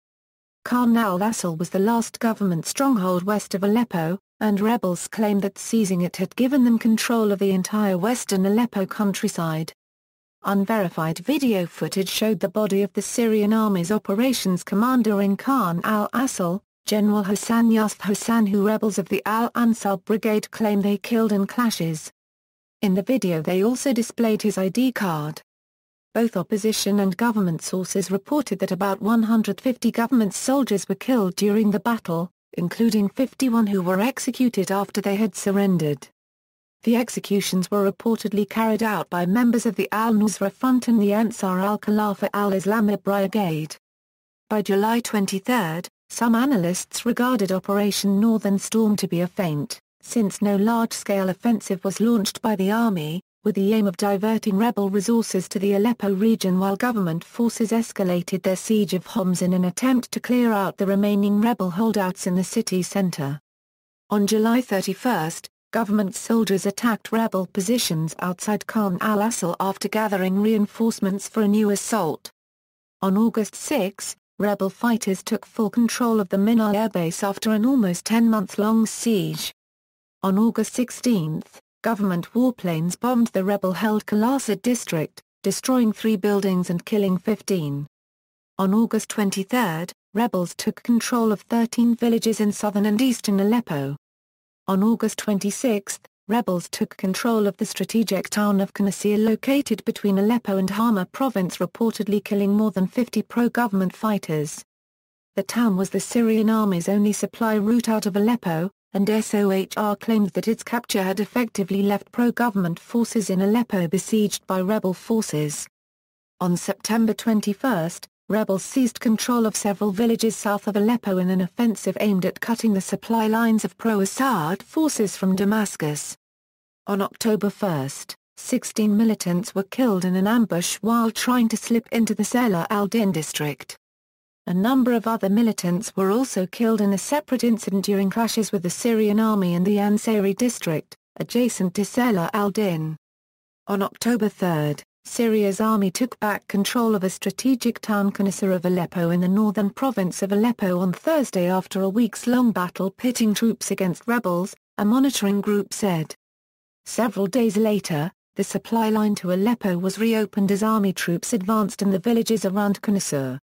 Khan al-Assal was the last government stronghold west of Aleppo, and rebels claimed that seizing it had given them control of the entire western Aleppo countryside. Unverified video footage showed the body of the Syrian Army's operations commander in Khan al-Assal, General Hassan Yusuf Hassan, who rebels of the Al-Ansar Brigade claim they killed in clashes. In the video they also displayed his ID card. Both opposition and government sources reported that about 150 government soldiers were killed during the battle, including 51 who were executed after they had surrendered. The executions were reportedly carried out by members of the Al-Nusra Front and the Ansar al-Khilafah al-Islamic Brigade. By July 23, some analysts regarded Operation Northern Storm to be a feint, since no large-scale offensive was launched by the army, with the aim of diverting rebel resources to the Aleppo region while government forces escalated their siege of Homs in an attempt to clear out the remaining rebel holdouts in the city center. On July 31, government soldiers attacked rebel positions outside Khan al-Assal after gathering reinforcements for a new assault. On August 6, rebel fighters took full control of the Minar airbase after an almost 10-month-long siege. On August 16, government warplanes bombed the rebel-held Consulate district, destroying 3 buildings and killing 15. On August 23, rebels took control of 13 villages in southern and eastern Aleppo. On August 26, rebels took control of the strategic town of Qanasir located between Aleppo and Hama province, reportedly killing more than 50 pro-government fighters. The town was the Syrian Army's only supply route out of Aleppo, and SOHR claimed that its capture had effectively left pro-government forces in Aleppo besieged by rebel forces. On September 21, rebels seized control of several villages south of Aleppo in an offensive aimed at cutting the supply lines of pro-Assad forces from Damascus. On October 1, 16 militants were killed in an ambush while trying to slip into the Salah al-Din district. A number of other militants were also killed in a separate incident during clashes with the Syrian Army in the Ansari district, adjacent to Salah al-Din. On October 3, Syria's army took back control of a strategic town Consulate of Aleppo in the northern province of Aleppo on Thursday after a weeks-long battle pitting troops against rebels, a monitoring group said. Several days later, the supply line to Aleppo was reopened as army troops advanced in the villages around Consulate.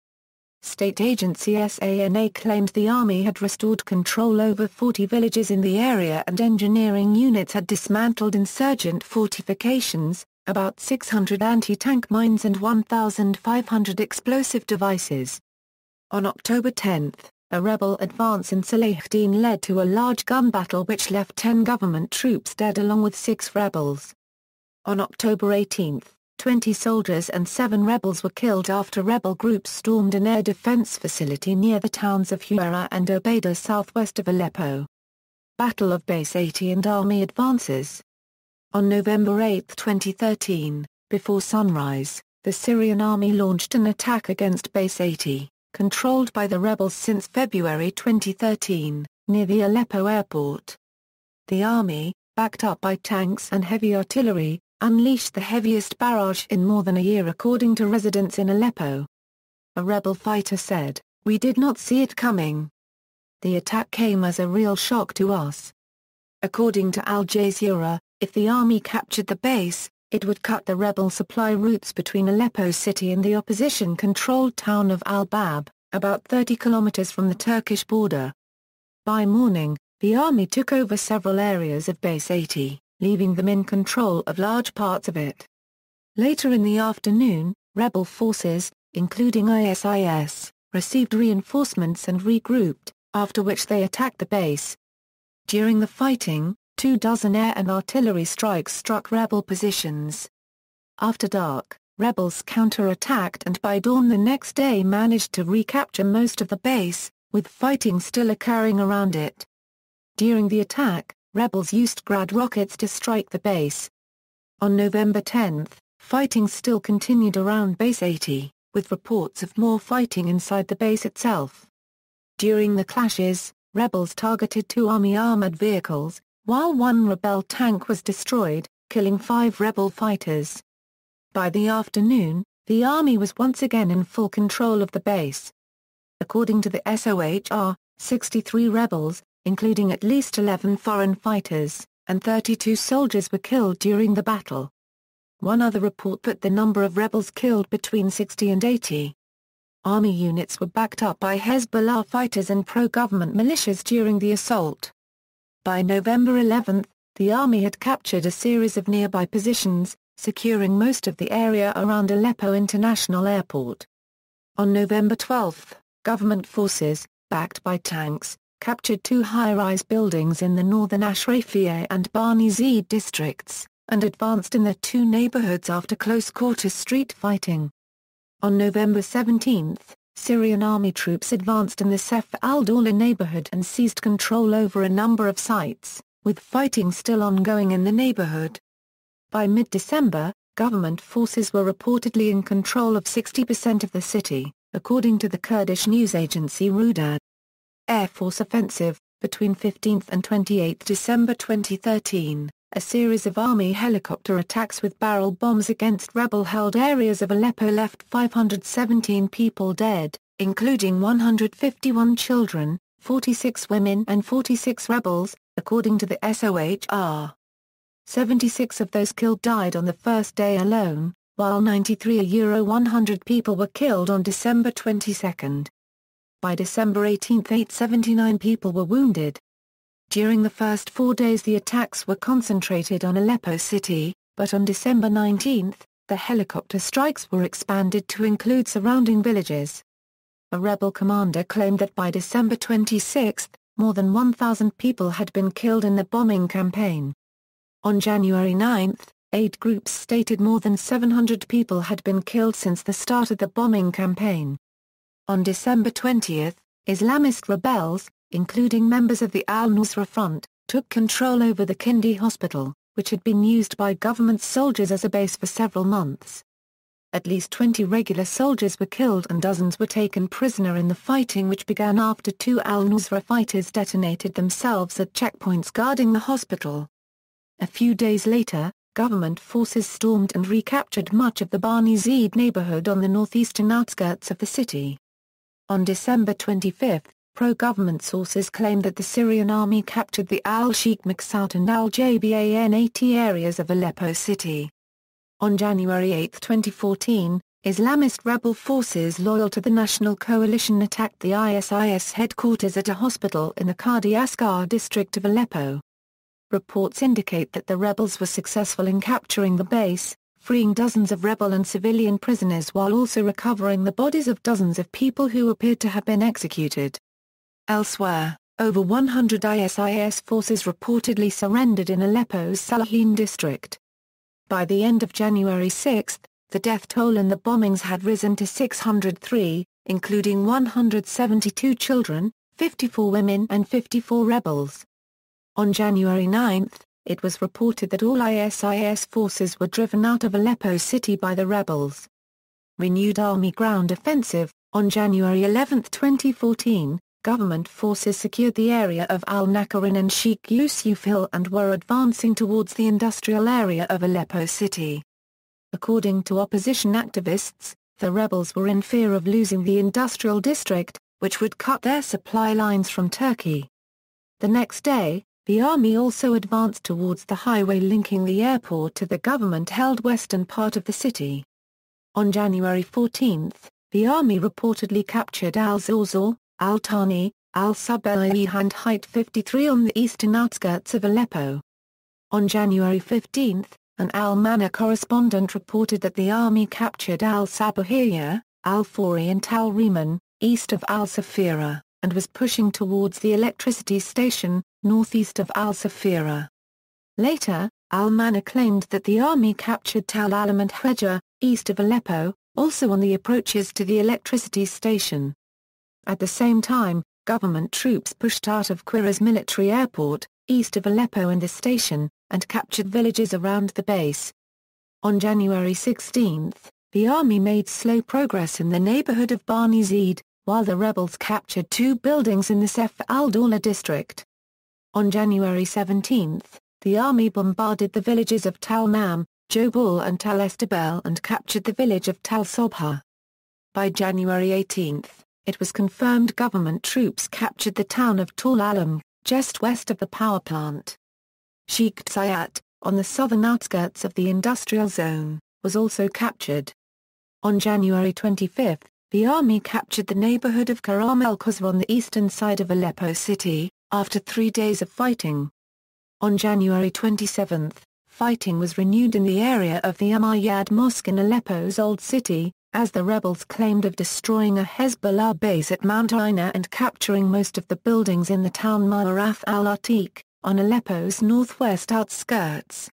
State agency SANA claimed the army had restored control over 40 villages in the area and engineering units had dismantled insurgent fortifications, about 600 anti-tank mines and 1,500 explosive devices. On October 10, a rebel advance in Salahuddin led to a large gun battle which left 10 government troops dead along with 6 rebels. On October 18, 20 soldiers and 7 rebels were killed after rebel groups stormed an air defense facility near the towns of Huwara and Obaida southwest of Aleppo. Battle of Base 80 and Army advances. On November 8, 2013, before sunrise, the Syrian Army launched an attack against Base 80, controlled by the rebels since February 2013, near the Aleppo airport. The army, backed up by tanks and heavy artillery, unleashed the heaviest barrage in more than a year according to residents in Aleppo. A rebel fighter said, "We did not see it coming. The attack came as a real shock to us." According to Al Jazeera, if the army captured the base, it would cut the rebel supply routes between Aleppo city and the opposition-controlled town of al-Bab, about 30 kilometers from the Turkish border. By morning, the army took over several areas of Base 80. Leaving them in control of large parts of it. Later in the afternoon, rebel forces, including ISIS, received reinforcements and regrouped, after which they attacked the base. During the fighting, 24 air and artillery strikes struck rebel positions. After dark, rebels counter-attacked and by dawn the next day managed to recapture most of the base, with fighting still occurring around it. During the attack, rebels used Grad rockets to strike the base. On November 10, fighting still continued around Base 80, with reports of more fighting inside the base itself. During the clashes, rebels targeted 2 army armored vehicles, while 1 rebel tank was destroyed, killing 5 rebel fighters. By the afternoon, the army was once again in full control of the base. According to the SOHR, 63 rebels, including at least 11 foreign fighters, and 32 soldiers were killed during the battle. One other report put the number of rebels killed between 60 and 80. Army units were backed up by Hezbollah fighters and pro-government militias during the assault. By November 11, the army had captured a series of nearby positions, securing most of the area around Aleppo International Airport. On November 12, government forces, backed by tanks, captured 2 high-rise buildings in the northern Ashrafiyeh and Bani Zid districts, and advanced in the 2 neighborhoods after close-quarter street fighting. On November 17, Syrian army troops advanced in the Sef al-Dawla neighborhood and seized control over a number of sites, with fighting still ongoing in the neighborhood. By mid-December, government forces were reportedly in control of 60% of the city, according to the Kurdish news agency Rudaw. Air Force offensive. Between 15 and 28 December 2013, a series of Army helicopter attacks with barrel bombs against rebel-held areas of Aleppo left 517 people dead, including 151 children, 46 women and 46 rebels, according to the SOHR. 76 of those killed died on the first day alone, while 100 people were killed on December 22. By December 18, 879 people were wounded. During the first 4 days the attacks were concentrated on Aleppo city, but on December 19, the helicopter strikes were expanded to include surrounding villages. A rebel commander claimed that by December 26, more than 1,000 people had been killed in the bombing campaign. On January 9, aid groups stated more than 700 people had been killed since the start of the bombing campaign. On December 20, Islamist rebels, including members of the Al-Nusra Front, took control over the Kindi hospital, which had been used by government soldiers as a base for several months. At least 20 regular soldiers were killed and dozens were taken prisoner in the fighting, which began after 2 Al-Nusra fighters detonated themselves at checkpoints guarding the hospital. A few days later, government forces stormed and recaptured much of the Bani Zaid neighborhood on the northeastern outskirts of the city. On December 25, pro-government sources claimed that the Syrian army captured the Al-Sheikh Maqsout and Al-Jabanat areas of Aleppo city. On January 8, 2014, Islamist rebel forces loyal to the National Coalition attacked the ISIS headquarters at a hospital in the Qadi Asghar district of Aleppo. Reports indicate that the rebels were successful in capturing the base, freeing dozens of rebel and civilian prisoners while also recovering the bodies of dozens of people who appeared to have been executed. Elsewhere, over 100 ISIS forces reportedly surrendered in Aleppo's Salahin district. By the end of January 6, the death toll in the bombings had risen to 603, including 172 children, 54 women and 54 rebels. On January 9, it was reported that all ISIS forces were driven out of Aleppo city by the rebels. Renewed army ground offensive. On January 11, 2014, government forces secured the area of Al-Nakarin and Sheikh Yusuf Hill and were advancing towards the industrial area of Aleppo city. According to opposition activists, the rebels were in fear of losing the industrial district, which would cut their supply lines from Turkey. The next day, the army also advanced towards the highway linking the airport to the government-held western part of the city. On January 14, the army reportedly captured Al-Zawzor, Al-Tani, Al-Subayh and Height 53 on the eastern outskirts of Aleppo. On January 15, an Al-Mana correspondent reported that the army captured Al-Sabahiyya, Al-Fawri and Al-Riman, east of Al-Safira, and was pushing towards the electricity station, northeast of Al-Safira. Later, Al-Mana claimed that the army captured Tal Alam and Hejja, east of Aleppo, also on the approaches to the electricity station. At the same time, government troops pushed out of Quiraz military airport, east of Aleppo and the station, and captured villages around the base. On January 16, the army made slow progress in the neighborhood of Bani Zaid, while the rebels captured 2 buildings in the Sef al-Dawla district. On January 17, the army bombarded the villages of Tal Nam, Jobal and Tal Estabel and captured the village of Tal Sobha. By January 18, it was confirmed government troops captured the town of Tal Alam, just west of the power plant. Sheikh Zayat, on the southern outskirts of the industrial zone, was also captured. On January 25, the army captured the neighborhood of Karam el-Khuzra on the eastern side of Aleppo city, after 3 days of fighting. On January 27, fighting was renewed in the area of the Umayyad Mosque in Aleppo's Old City, as the rebels claimed of destroying a Hezbollah base at Mount Aina and capturing most of the buildings in the town Ma'araf al-Atiq, on Aleppo's northwest outskirts.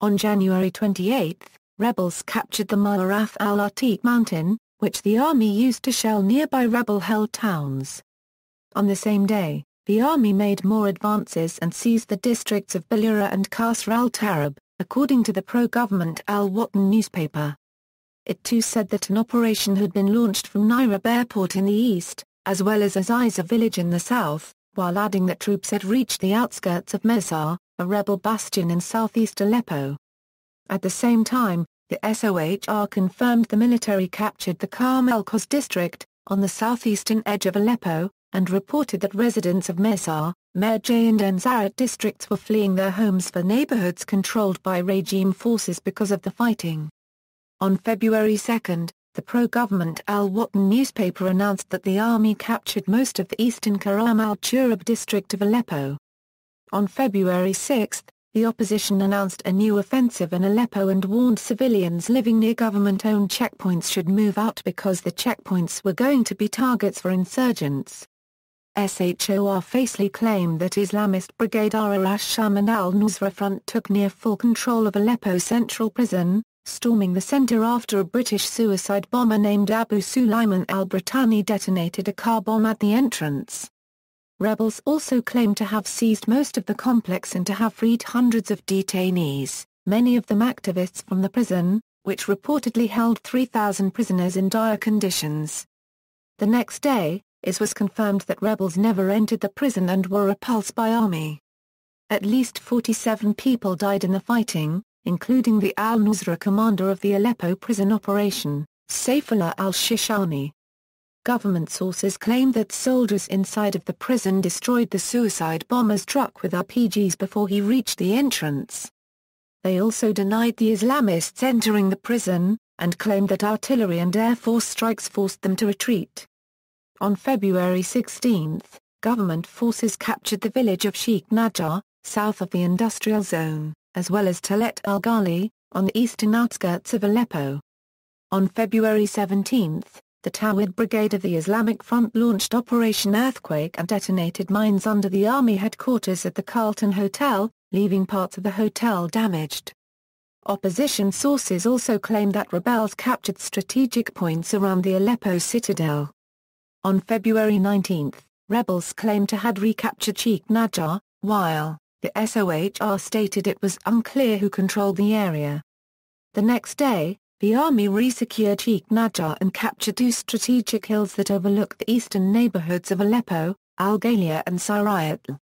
On January 28, rebels captured the Ma'araf al-Atiq mountain, which the army used to shell nearby rebel-held towns. On the same day, the army made more advances and seized the districts of Balura and Qasr al-Tarab, according to the pro-government Al-Watan newspaper. It too said that an operation had been launched from Nairab airport in the east, as well as Aziza village in the south, while adding that troops had reached the outskirts of Mezar, a rebel bastion in southeast Aleppo. At the same time, the SOHR confirmed the military captured the Karmel-Kos district, on the southeastern edge of Aleppo, and reported that residents of Mezar, Merjay and Anzarat districts were fleeing their homes for neighborhoods controlled by regime forces because of the fighting. On February 2, the pro-government Al-Watan newspaper announced that the army captured most of the eastern Karam al-Turab district of Aleppo. On February 6, the opposition announced a new offensive in Aleppo and warned civilians living near government-owned checkpoints should move out because the checkpoints were going to be targets for insurgents. SHOR falsely claimed that Islamist Brigade Ar-Sham and al-Nusra Front took near full control of Aleppo Central Prison, storming the center after a British suicide bomber named Abu Sulaiman al-Brittani detonated a car bomb at the entrance. Rebels also claimed to have seized most of the complex and to have freed hundreds of detainees, many of them activists from the prison, which reportedly held 3,000 prisoners in dire conditions. The next day, it was confirmed that rebels never entered the prison and were repulsed by army. At least 47 people died in the fighting, including the al-Nusra commander of the Aleppo prison operation, Saifullah al-Shishani. Government sources claimed that soldiers inside of the prison destroyed the suicide bomber's truck with RPGs before he reached the entrance. They also denied the Islamists entering the prison, and claimed that artillery and air force strikes forced them to retreat. On February 16, government forces captured the village of Sheikh Najjar, south of the industrial zone, as well as Talet al-Ghali, on the eastern outskirts of Aleppo. On February 17, the Tawhid Brigade of the Islamic Front launched Operation Earthquake and detonated mines under the army headquarters at the Carlton Hotel, leaving parts of the hotel damaged. Opposition sources also claimed that rebels captured strategic points around the Aleppo citadel. On February 19, rebels claimed to had recaptured Sheikh Najjar, while the SOHR stated it was unclear who controlled the area. The next day, the army resecured Sheikh Najjar and captured two strategic hills that overlook the eastern neighborhoods of Aleppo, Al-Ghalia and Sirayat.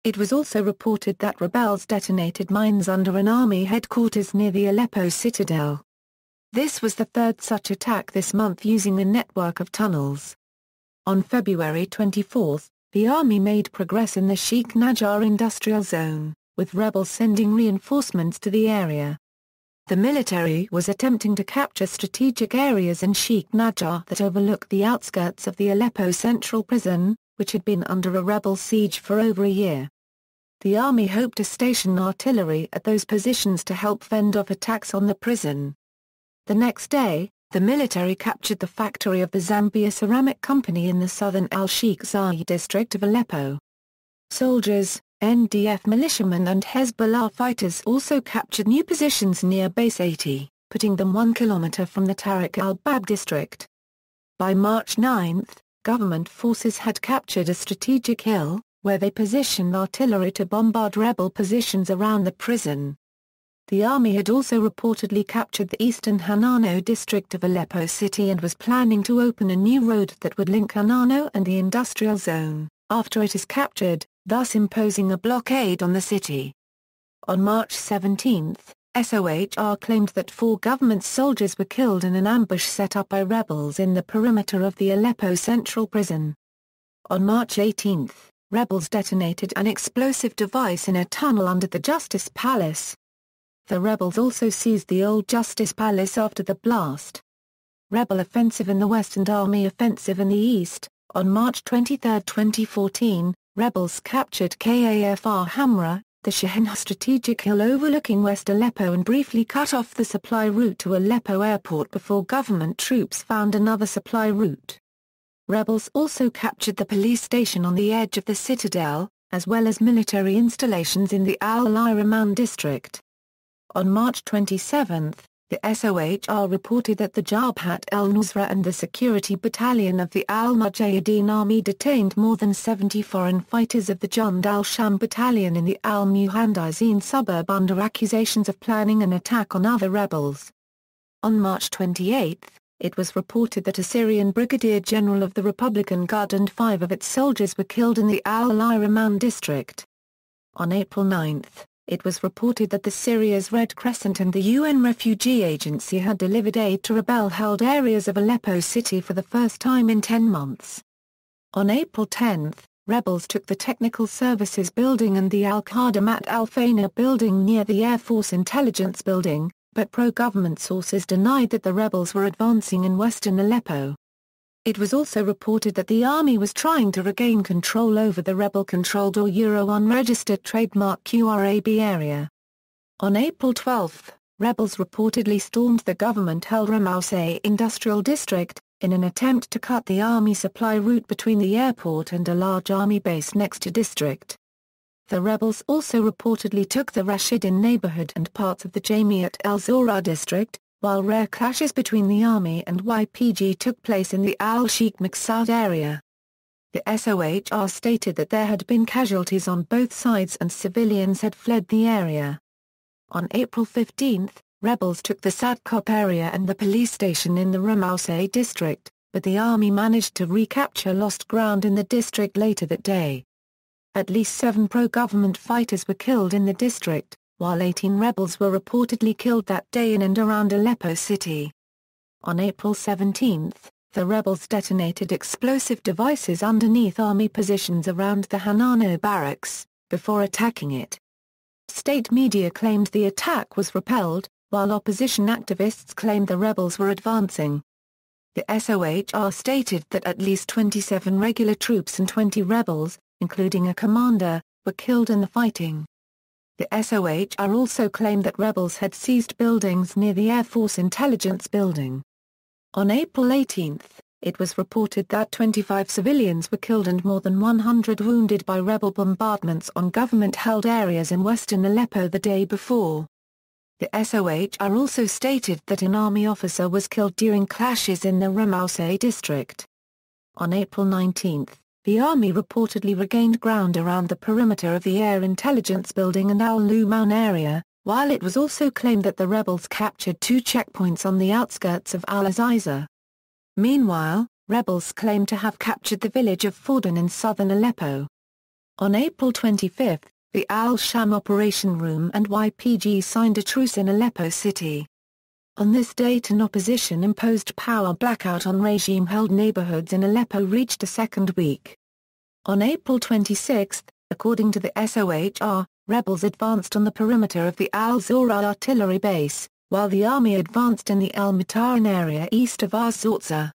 It was also reported that rebels detonated mines under an army headquarters near the Aleppo citadel. This was the third such attack this month using a network of tunnels. On February 24, the army made progress in the Sheikh Najjar industrial zone, with rebels sending reinforcements to the area. The military was attempting to capture strategic areas in Sheikh Najjar that overlook the outskirts of the Aleppo Central Prison, which had been under a rebel siege for over a year. The army hoped to station artillery at those positions to help fend off attacks on the prison. The next day, the military captured the factory of the Zambia Ceramic Company in the southern Al-Sheikh Zayed district of Aleppo. Soldiers, NDF militiamen and Hezbollah fighters also captured new positions near Base 80, putting them 1 kilometer from the Tariq al-Bab district. By March 9, government forces had captured a strategic hill, where they positioned artillery to bombard rebel positions around the prison. The army had also reportedly captured the eastern Hanano district of Aleppo city and was planning to open a new road that would link Hanano and the industrial zone, after it is captured, thus imposing a blockade on the city. On March 17, SOHR claimed that 4 government soldiers were killed in an ambush set up by rebels in the perimeter of the Aleppo Central Prison. On March 18, rebels detonated an explosive device in a tunnel under the Justice Palace. The rebels also seized the old Justice Palace after the blast. Rebel offensive in the west and army offensive in the east. On March 23, 2014, rebels captured Kafr Hamra, the Shahin strategic hill overlooking West Aleppo, and briefly cut off the supply route to Aleppo airport before government troops found another supply route. Rebels also captured the police station on the edge of the citadel, as well as military installations in the Al-Iraman district. On March 27, the SOHR reported that the Jabhat al-Nusra and the security battalion of the Al-Mujahideen Army detained more than 70 foreign fighters of the Jund al-Sham battalion in the Al-Muhandizeen suburb under accusations of planning an attack on other rebels. On March 28, it was reported that a Syrian brigadier general of the Republican Guard and 5 of its soldiers were killed in the Al-Iraman district. On April 9, it was reported that the Syria's Red Crescent and the UN Refugee Agency had delivered aid to rebel-held areas of Aleppo city for the first time in 10 months. On April 10, rebels took the Technical Services Building and the Al-Khadamat Al-Fana building near the Air Force Intelligence Building, but pro-government sources denied that the rebels were advancing in western Aleppo. It was also reported that the army was trying to regain control over the rebel-controlled or Euro-unregistered trademark QRAB area. On April 12, rebels reportedly stormed the government-held Ramawseh industrial district, in an attempt to cut the army supply route between the airport and a large army base next to district. The rebels also reportedly took the Rashidin neighborhood and parts of the Jamiat el-Zora district, while rare clashes between the army and YPG took place in the Al-Sheikh Maqsad area. The SOHR stated that there had been casualties on both sides and civilians had fled the area. On April 15, rebels took the Sadkop area and the police station in the Ramause district, but the army managed to recapture lost ground in the district later that day. At least 7 pro-government fighters were killed in the district, while 18 rebels were reportedly killed that day in and around Aleppo city. On April 17, the rebels detonated explosive devices underneath army positions around the Hanano barracks, before attacking it. State media claimed the attack was repelled, while opposition activists claimed the rebels were advancing. The SOHR stated that at least 27 regular troops and 20 rebels, including a commander, were killed in the fighting. The SOHR also claimed that rebels had seized buildings near the Air Force Intelligence Building. On April 18, it was reported that 25 civilians were killed and more than 100 wounded by rebel bombardments on government-held areas in western Aleppo the day before. The SOHR also stated that an army officer was killed during clashes in the Ramause district. On April 19, the army reportedly regained ground around the perimeter of the Air Intelligence Building and Al-Lumaun area, while it was also claimed that the rebels captured 2 checkpoints on the outskirts of Al-Aziza. Meanwhile, rebels claimed to have captured the village of Fordun in southern Aleppo. On April 25, the Al-Sham Operation Room and YPG signed a truce in Aleppo city. On this date an opposition-imposed power blackout on regime-held neighborhoods in Aleppo reached a second week. On April 26, according to the SOHR, rebels advanced on the perimeter of the Al-Zora artillery base, while the army advanced in the Al-Mataran area east of Az-Zorza.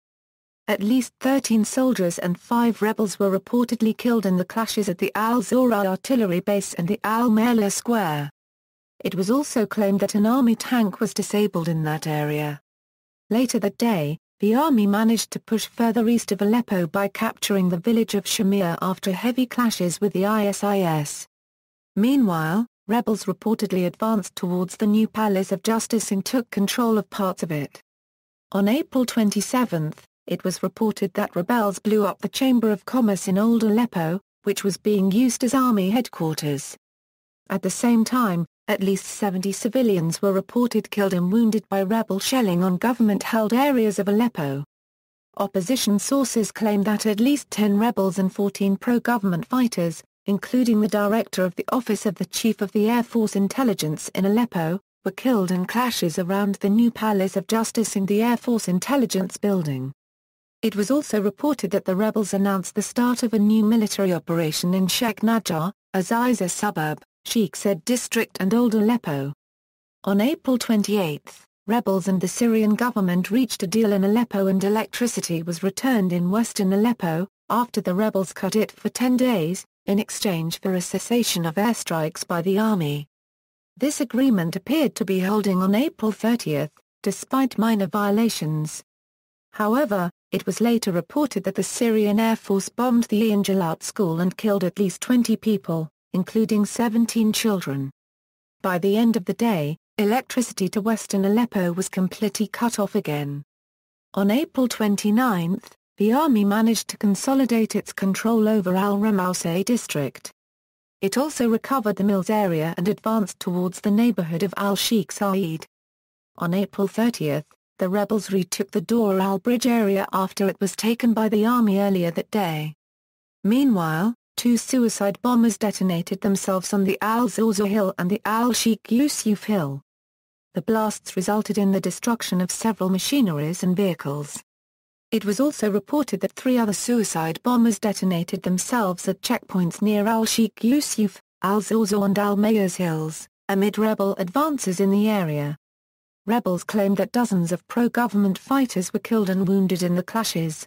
At least 13 soldiers and 5 rebels were reportedly killed in the clashes at the Al-Zora artillery base and the Al-Mela square. It was also claimed that an army tank was disabled in that area. Later that day, the army managed to push further east of Aleppo by capturing the village of Shamir after heavy clashes with the ISIS. Meanwhile, rebels reportedly advanced towards the new Palace of Justice and took control of parts of it. On April 27, it was reported that rebels blew up the Chamber of Commerce in Old Aleppo, which was being used as army headquarters. At the same time, at least 70 civilians were reported killed and wounded by rebel shelling on government-held areas of Aleppo. Opposition sources claim that at least 10 rebels and 14 pro-government fighters, including the director of the Office of the Chief of the Air Force Intelligence in Aleppo, were killed in clashes around the new Palace of Justice and the Air Force Intelligence Building. It was also reported that the rebels announced the start of a new military operation in Sheikh Najjar, Aziza suburb, Sheikh Zayed district and Old Aleppo. On April 28, rebels and the Syrian government reached a deal in Aleppo and electricity was returned in western Aleppo, after the rebels cut it for 10 days, in exchange for a cessation of airstrikes by the army. This agreement appeared to be holding on April 30, despite minor violations. However, it was later reported that the Syrian Air Force bombed the Ian Jalat school and killed at least 20 people, including 17 children. By the end of the day, electricity to western Aleppo was completely cut off again. On April 29, the army managed to consolidate its control over Al-Ramause district. It also recovered the mills area and advanced towards the neighborhood of Al-Sheikh Zayed. On April 30, the rebels retook the Dora al-Bridge area after it was taken by the army earlier that day. Meanwhile, 2 suicide bombers detonated themselves on the Al-Zorza Hill and the Al-Sheikh Yusuf Hill. The blasts resulted in the destruction of several machineries and vehicles. It was also reported that 3 other suicide bombers detonated themselves at checkpoints near Al-Sheikh Yusuf, Al-Zorza and Al-Mayas Hills, amid rebel advances in the area. Rebels claimed that dozens of pro-government fighters were killed and wounded in the clashes.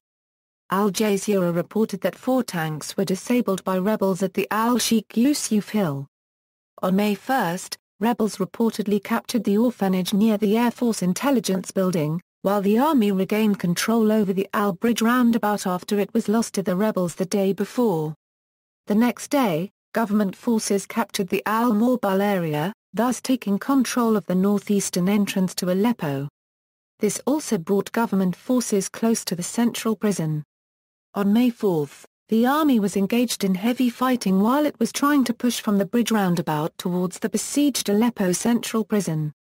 Al Jazeera reported that 4 tanks were disabled by rebels at the Al-Sheikh Yusuf Hill. On May 1, rebels reportedly captured the orphanage near the Air Force Intelligence Building, while the army regained control over the Al Bridge roundabout after it was lost to the rebels the day before. The next day, government forces captured the Al Morbal area, thus taking control of the northeastern entrance to Aleppo. This also brought government forces close to the central prison. On May 4, the army was engaged in heavy fighting while it was trying to push from the bridge roundabout towards the besieged Aleppo central prison.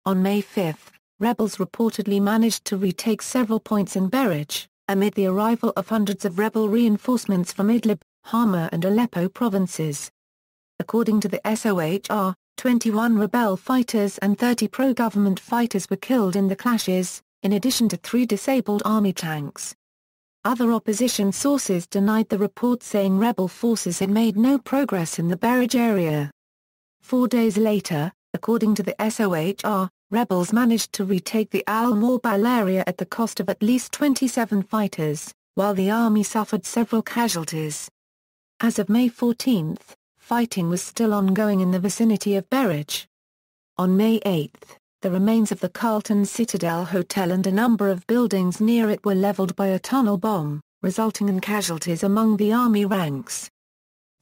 On May 5, rebels reportedly managed to retake several points in Berich, amid the arrival of hundreds of rebel reinforcements from Idlib, Hama and Aleppo provinces. According to the SOHR, 21 rebel fighters and 30 pro-government fighters were killed in the clashes, in addition to 3 disabled army tanks. Other opposition sources denied the report, saying rebel forces had made no progress in the Berich area. 4 days later, according to the SOHR, rebels managed to retake the Al Morbal area at the cost of at least 27 fighters, while the army suffered several casualties. As of May 14, fighting was still ongoing in the vicinity of Berich. On May 8, the remains of the Carlton Citadel Hotel and a number of buildings near it were leveled by a tunnel bomb, resulting in casualties among the army ranks.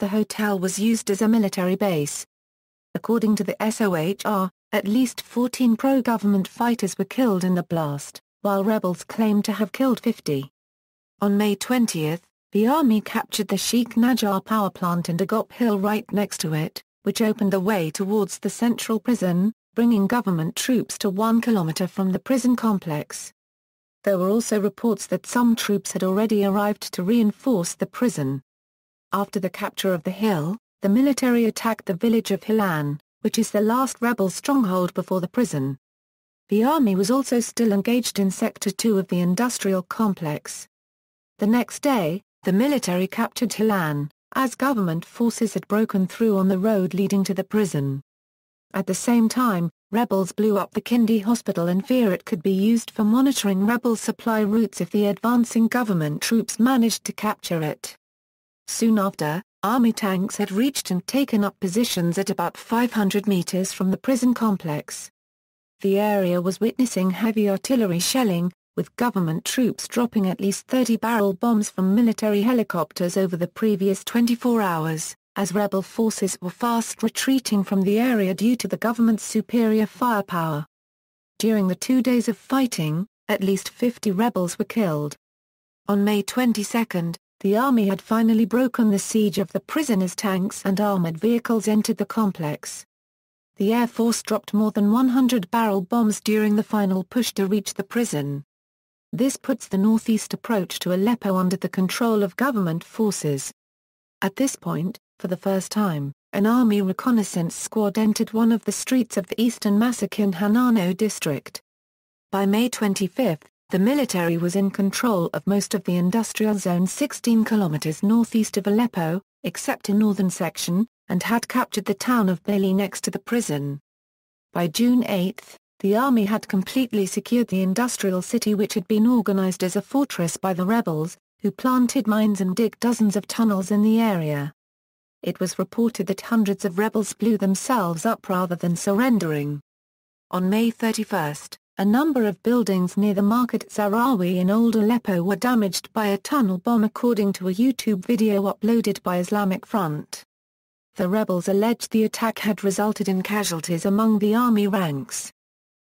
The hotel was used as a military base. According to the SOHR, at least 14 pro-government fighters were killed in the blast, while rebels claimed to have killed 50. On May 20, the army captured the Sheikh Najjar power plant and Agop Hill right next to it, which opened the way towards the central prison, bringing government troops to 1 kilometer from the prison complex. There were also reports that some troops had already arrived to reinforce the prison. After the capture of the hill, the military attacked the village of Hilan, which is the last rebel stronghold before the prison. The army was also still engaged in Sector 2 of the industrial complex. The next day, the military captured Hilan, as government forces had broken through on the road leading to the prison. At the same time, rebels blew up the Kindi hospital in fear it could be used for monitoring rebel supply routes if the advancing government troops managed to capture it. Soon after, army tanks had reached and taken up positions at about 500 meters from the prison complex. The area was witnessing heavy artillery shelling, with government troops dropping at least 30 barrel bombs from military helicopters over the previous 24 hours, as rebel forces were fast retreating from the area due to the government's superior firepower. During the 2 days of fighting, at least 50 rebels were killed. On May 22, the army had finally broken the siege of the prison as tanks and armored vehicles entered the complex. The Air Force dropped more than 100 barrel bombs during the final push to reach the prison. This puts the northeast approach to Aleppo under the control of government forces. At this point, for the first time, an army reconnaissance squad entered one of the streets of the eastern Masakin Hanano district. By May 25, the military was in control of most of the industrial zone 16 kilometers northeast of Aleppo, except a northern section, and had captured the town of Bailey next to the prison. By June 8, the army had completely secured the industrial city, which had been organized as a fortress by the rebels, who planted mines and dug dozens of tunnels in the area. It was reported that hundreds of rebels blew themselves up rather than surrendering. On May 31, a number of buildings near the Market Zahrawi in Old Aleppo were damaged by a tunnel bomb, according to a YouTube video uploaded by Islamic Front. The rebels alleged the attack had resulted in casualties among the army ranks.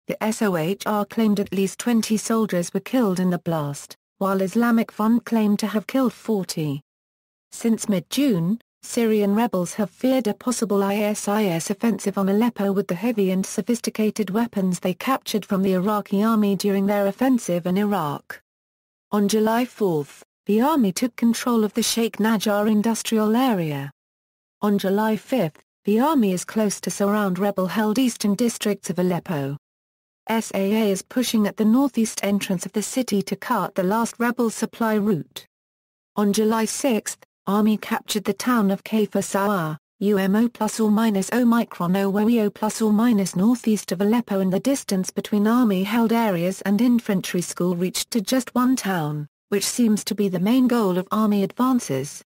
The SOHR claimed at least 20 soldiers were killed in the blast, while Islamic Front claimed to have killed 40. Since mid-June, Syrian rebels have feared a possible ISIS offensive on Aleppo with the heavy and sophisticated weapons they captured from the Iraqi army during their offensive in Iraq. On July 4, the army took control of the Sheikh Najjar industrial area. On July 5, the army is close to surround rebel-held eastern districts of Aleppo. SAA is pushing at the northeast entrance of the city to cut the last rebel supply route. On July 6, army captured the town of Kafr Sawar, UMO ± 0 micron OWO ± northeast of Aleppo, and the distance between army-held areas and infantry school reached to just one town, which seems to be the main goal of army advances.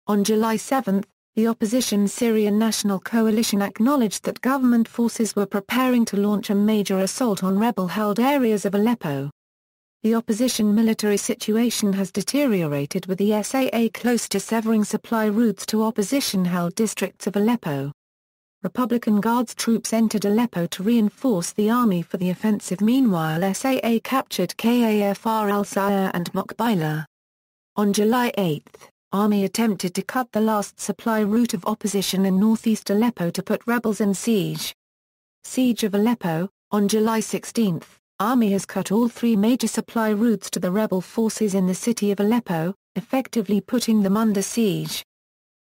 On July 7, The opposition Syrian National Coalition acknowledged that government forces were preparing to launch a major assault on rebel-held areas of Aleppo. The opposition military situation has deteriorated, with the SAA close to severing supply routes to opposition-held districts of Aleppo. Republican Guards troops entered Aleppo to reinforce the army for the offensive. Meanwhile, SAA captured Kafr al-Sayr and Mokbila. On July 8, army attempted to cut the last supply route of opposition in northeast Aleppo to put rebels in siege. Siege of Aleppo. On July 16, army has cut all three major supply routes to the rebel forces in the city of Aleppo, effectively putting them under siege.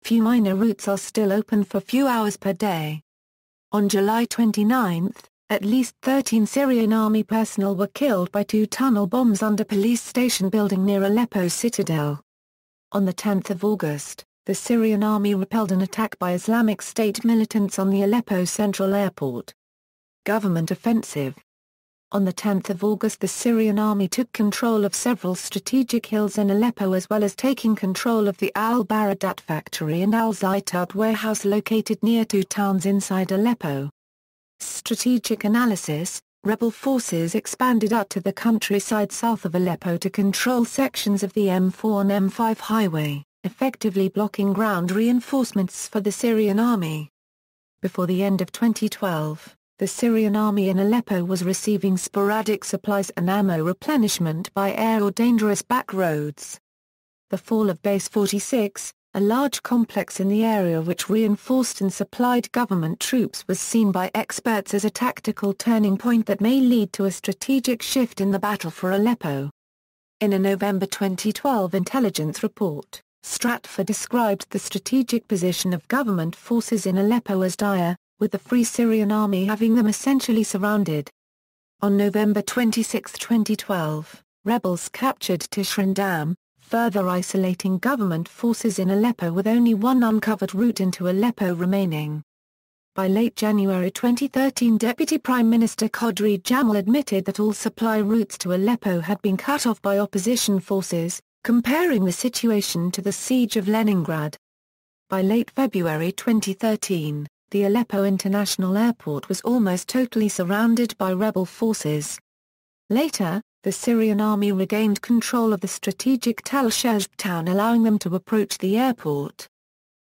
Few minor routes are still open for few hours per day. On July 29, at least 13 Syrian army personnel were killed by two tunnel bombs under police station building near Aleppo citadel. On the 10th of August, the Syrian army repelled an attack by Islamic State militants on the Aleppo Central Airport. Government offensive. On the 10th of August, the Syrian army took control of several strategic hills in Aleppo, as well as taking control of the Al-Baradat factory and Al-Zaitat warehouse located near two towns inside Aleppo. Strategic analysis. Rebel forces expanded out to the countryside south of Aleppo to control sections of the M4 and M5 highway, effectively blocking ground reinforcements for the Syrian army. Before the end of 2012, the Syrian army in Aleppo was receiving sporadic supplies and ammo replenishment by air or dangerous back roads. The fall of Base 46, a large complex in the area which reinforced and supplied government troops, was seen by experts as a tactical turning point that may lead to a strategic shift in the battle for Aleppo. In a November 2012 intelligence report, Stratfor described the strategic position of government forces in Aleppo as dire, with the Free Syrian Army having them essentially surrounded. On November 26, 2012, rebels captured Attrition Dam, further isolating government forces in Aleppo, with only one uncovered route into Aleppo remaining. By late January 2013, Deputy Prime Minister Qadri Jamal admitted that all supply routes to Aleppo had been cut off by opposition forces, comparing the situation to the siege of Leningrad. By late February 2013, the Aleppo International Airport was almost totally surrounded by rebel forces. Later, the Syrian army regained control of the strategic Tal Shajb town, allowing them to approach the airport.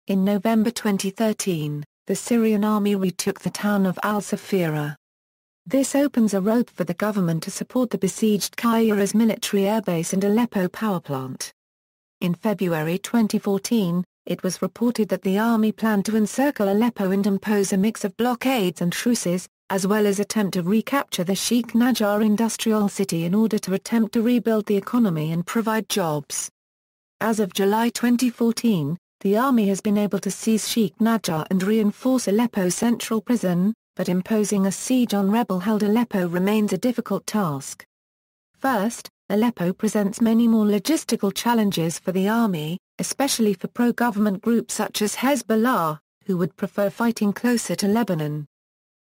In November 2013, the Syrian army retook the town of al-Safira. This opens a road for the government to support the besieged Kairas military airbase and Aleppo power plant. In February 2014, it was reported that the army planned to encircle Aleppo and impose a mix of blockades and truces, as well as attempt to recapture the Sheikh Najjar industrial city in order to attempt to rebuild the economy and provide jobs. As of July 2014, the army has been able to seize Sheikh Najjar and reinforce Aleppo Central Prison, but imposing a siege on rebel-held Aleppo remains a difficult task. First, Aleppo presents many more logistical challenges for the army, especially for pro-government groups such as Hezbollah, who would prefer fighting closer to Lebanon.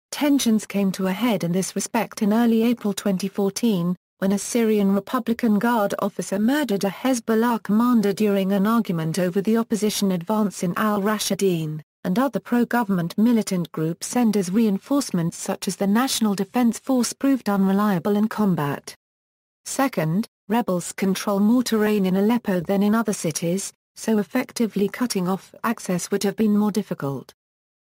Tensions came to a head in this respect in early April 2014, when a Syrian Republican Guard officer murdered a Hezbollah commander during an argument over the opposition advance in al-Rashidin, and other pro-government militant groups sent as reinforcements such as the National Defense Force proved unreliable in combat. Second, rebels control more terrain in Aleppo than in other cities, so effectively cutting off access would have been more difficult.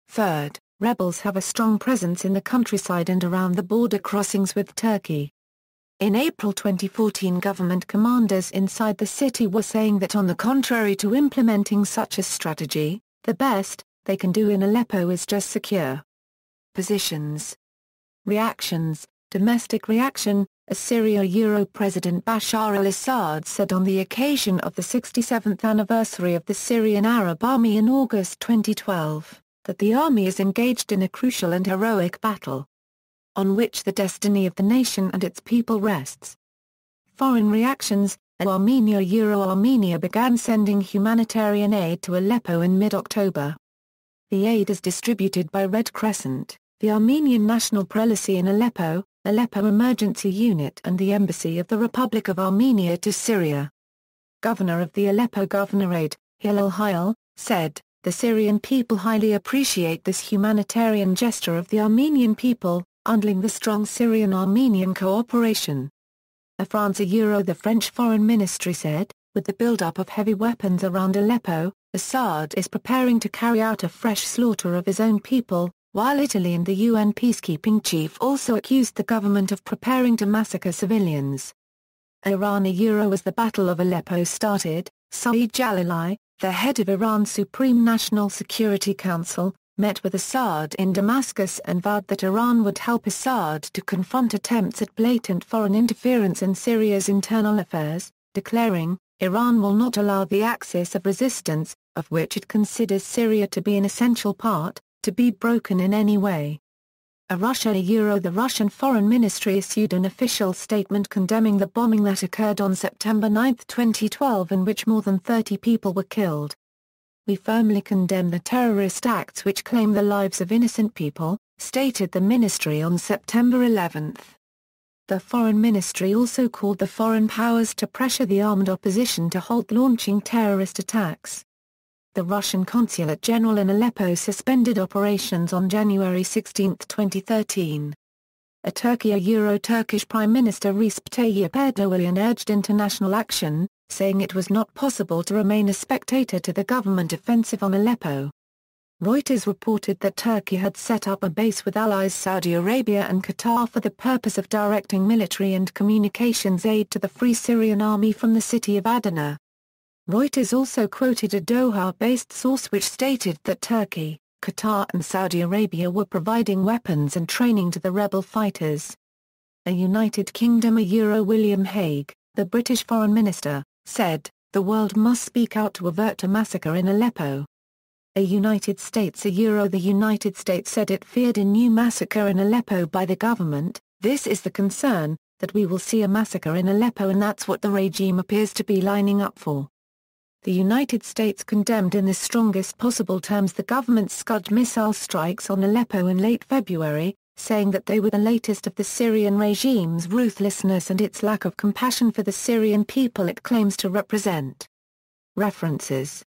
Third, rebels have a strong presence in the countryside and around the border crossings with Turkey. In April 2014, government commanders inside the city were saying that on the contrary to implementing such a strategy, the best they can do in Aleppo is just secure positions. Reactions. Domestic reaction. Syria President Bashar al-Assad said on the occasion of the 67th anniversary of the Syrian Arab Army in August 2012, that the army is engaged in a crucial and heroic battle, on which the destiny of the nation and its people rests. Foreign reactions. Armenia began sending humanitarian aid to Aleppo in mid-October. The aid is distributed by Red Crescent, the Armenian National Prelacy in Aleppo, Aleppo Emergency Unit and the Embassy of the Republic of Armenia to Syria. Governor of the Aleppo Governorate, Hilal Hayal, said, the Syrian people highly appreciate this humanitarian gesture of the Armenian people, underlining the strong Syrian-Armenian cooperation. The French Foreign Ministry said, with the build-up of heavy weapons around Aleppo, Assad is preparing to carry out a fresh slaughter of his own people, while Italy and the UN peacekeeping chief also accused the government of preparing to massacre civilians. Iran. As the Battle of Aleppo started, Saeed Jalali, the head of Iran's Supreme National Security Council, met with Assad in Damascus and vowed that Iran would help Assad to confront attempts at blatant foreign interference in Syria's internal affairs, declaring, "Iran will not allow the axis of resistance, of which it considers Syria to be an essential part, to be broken in any way." The Russian Foreign Ministry issued an official statement condemning the bombing that occurred on September 9, 2012, in which more than 30 people were killed. "We firmly condemn the terrorist acts which claim the lives of innocent people," stated the ministry on September 11. The Foreign Ministry also called the foreign powers to pressure the armed opposition to halt launching terrorist attacks. The Russian Consulate General in Aleppo suspended operations on January 16, 2013. Turkish Prime Minister Recep Tayyip Erdogan urged international action, saying it was not possible to remain a spectator to the government offensive on Aleppo. Reuters reported that Turkey had set up a base with allies Saudi Arabia and Qatar for the purpose of directing military and communications aid to the Free Syrian Army from the city of Adana. Reuters also quoted a Doha-based source which stated that Turkey, Qatar and Saudi Arabia were providing weapons and training to the rebel fighters. United Kingdom. William Hague, the British Foreign Minister, said, "The world must speak out to avert a massacre in Aleppo." United States. The United States said it feared a new massacre in Aleppo by the government. "This is the concern, that we will see a massacre in Aleppo, and that's what the regime appears to be lining up for." The United States condemned in the strongest possible terms the government's Scud missile strikes on Aleppo in late February, saying that they were the latest of the Syrian regime's ruthlessness and its lack of compassion for the Syrian people it claims to represent. References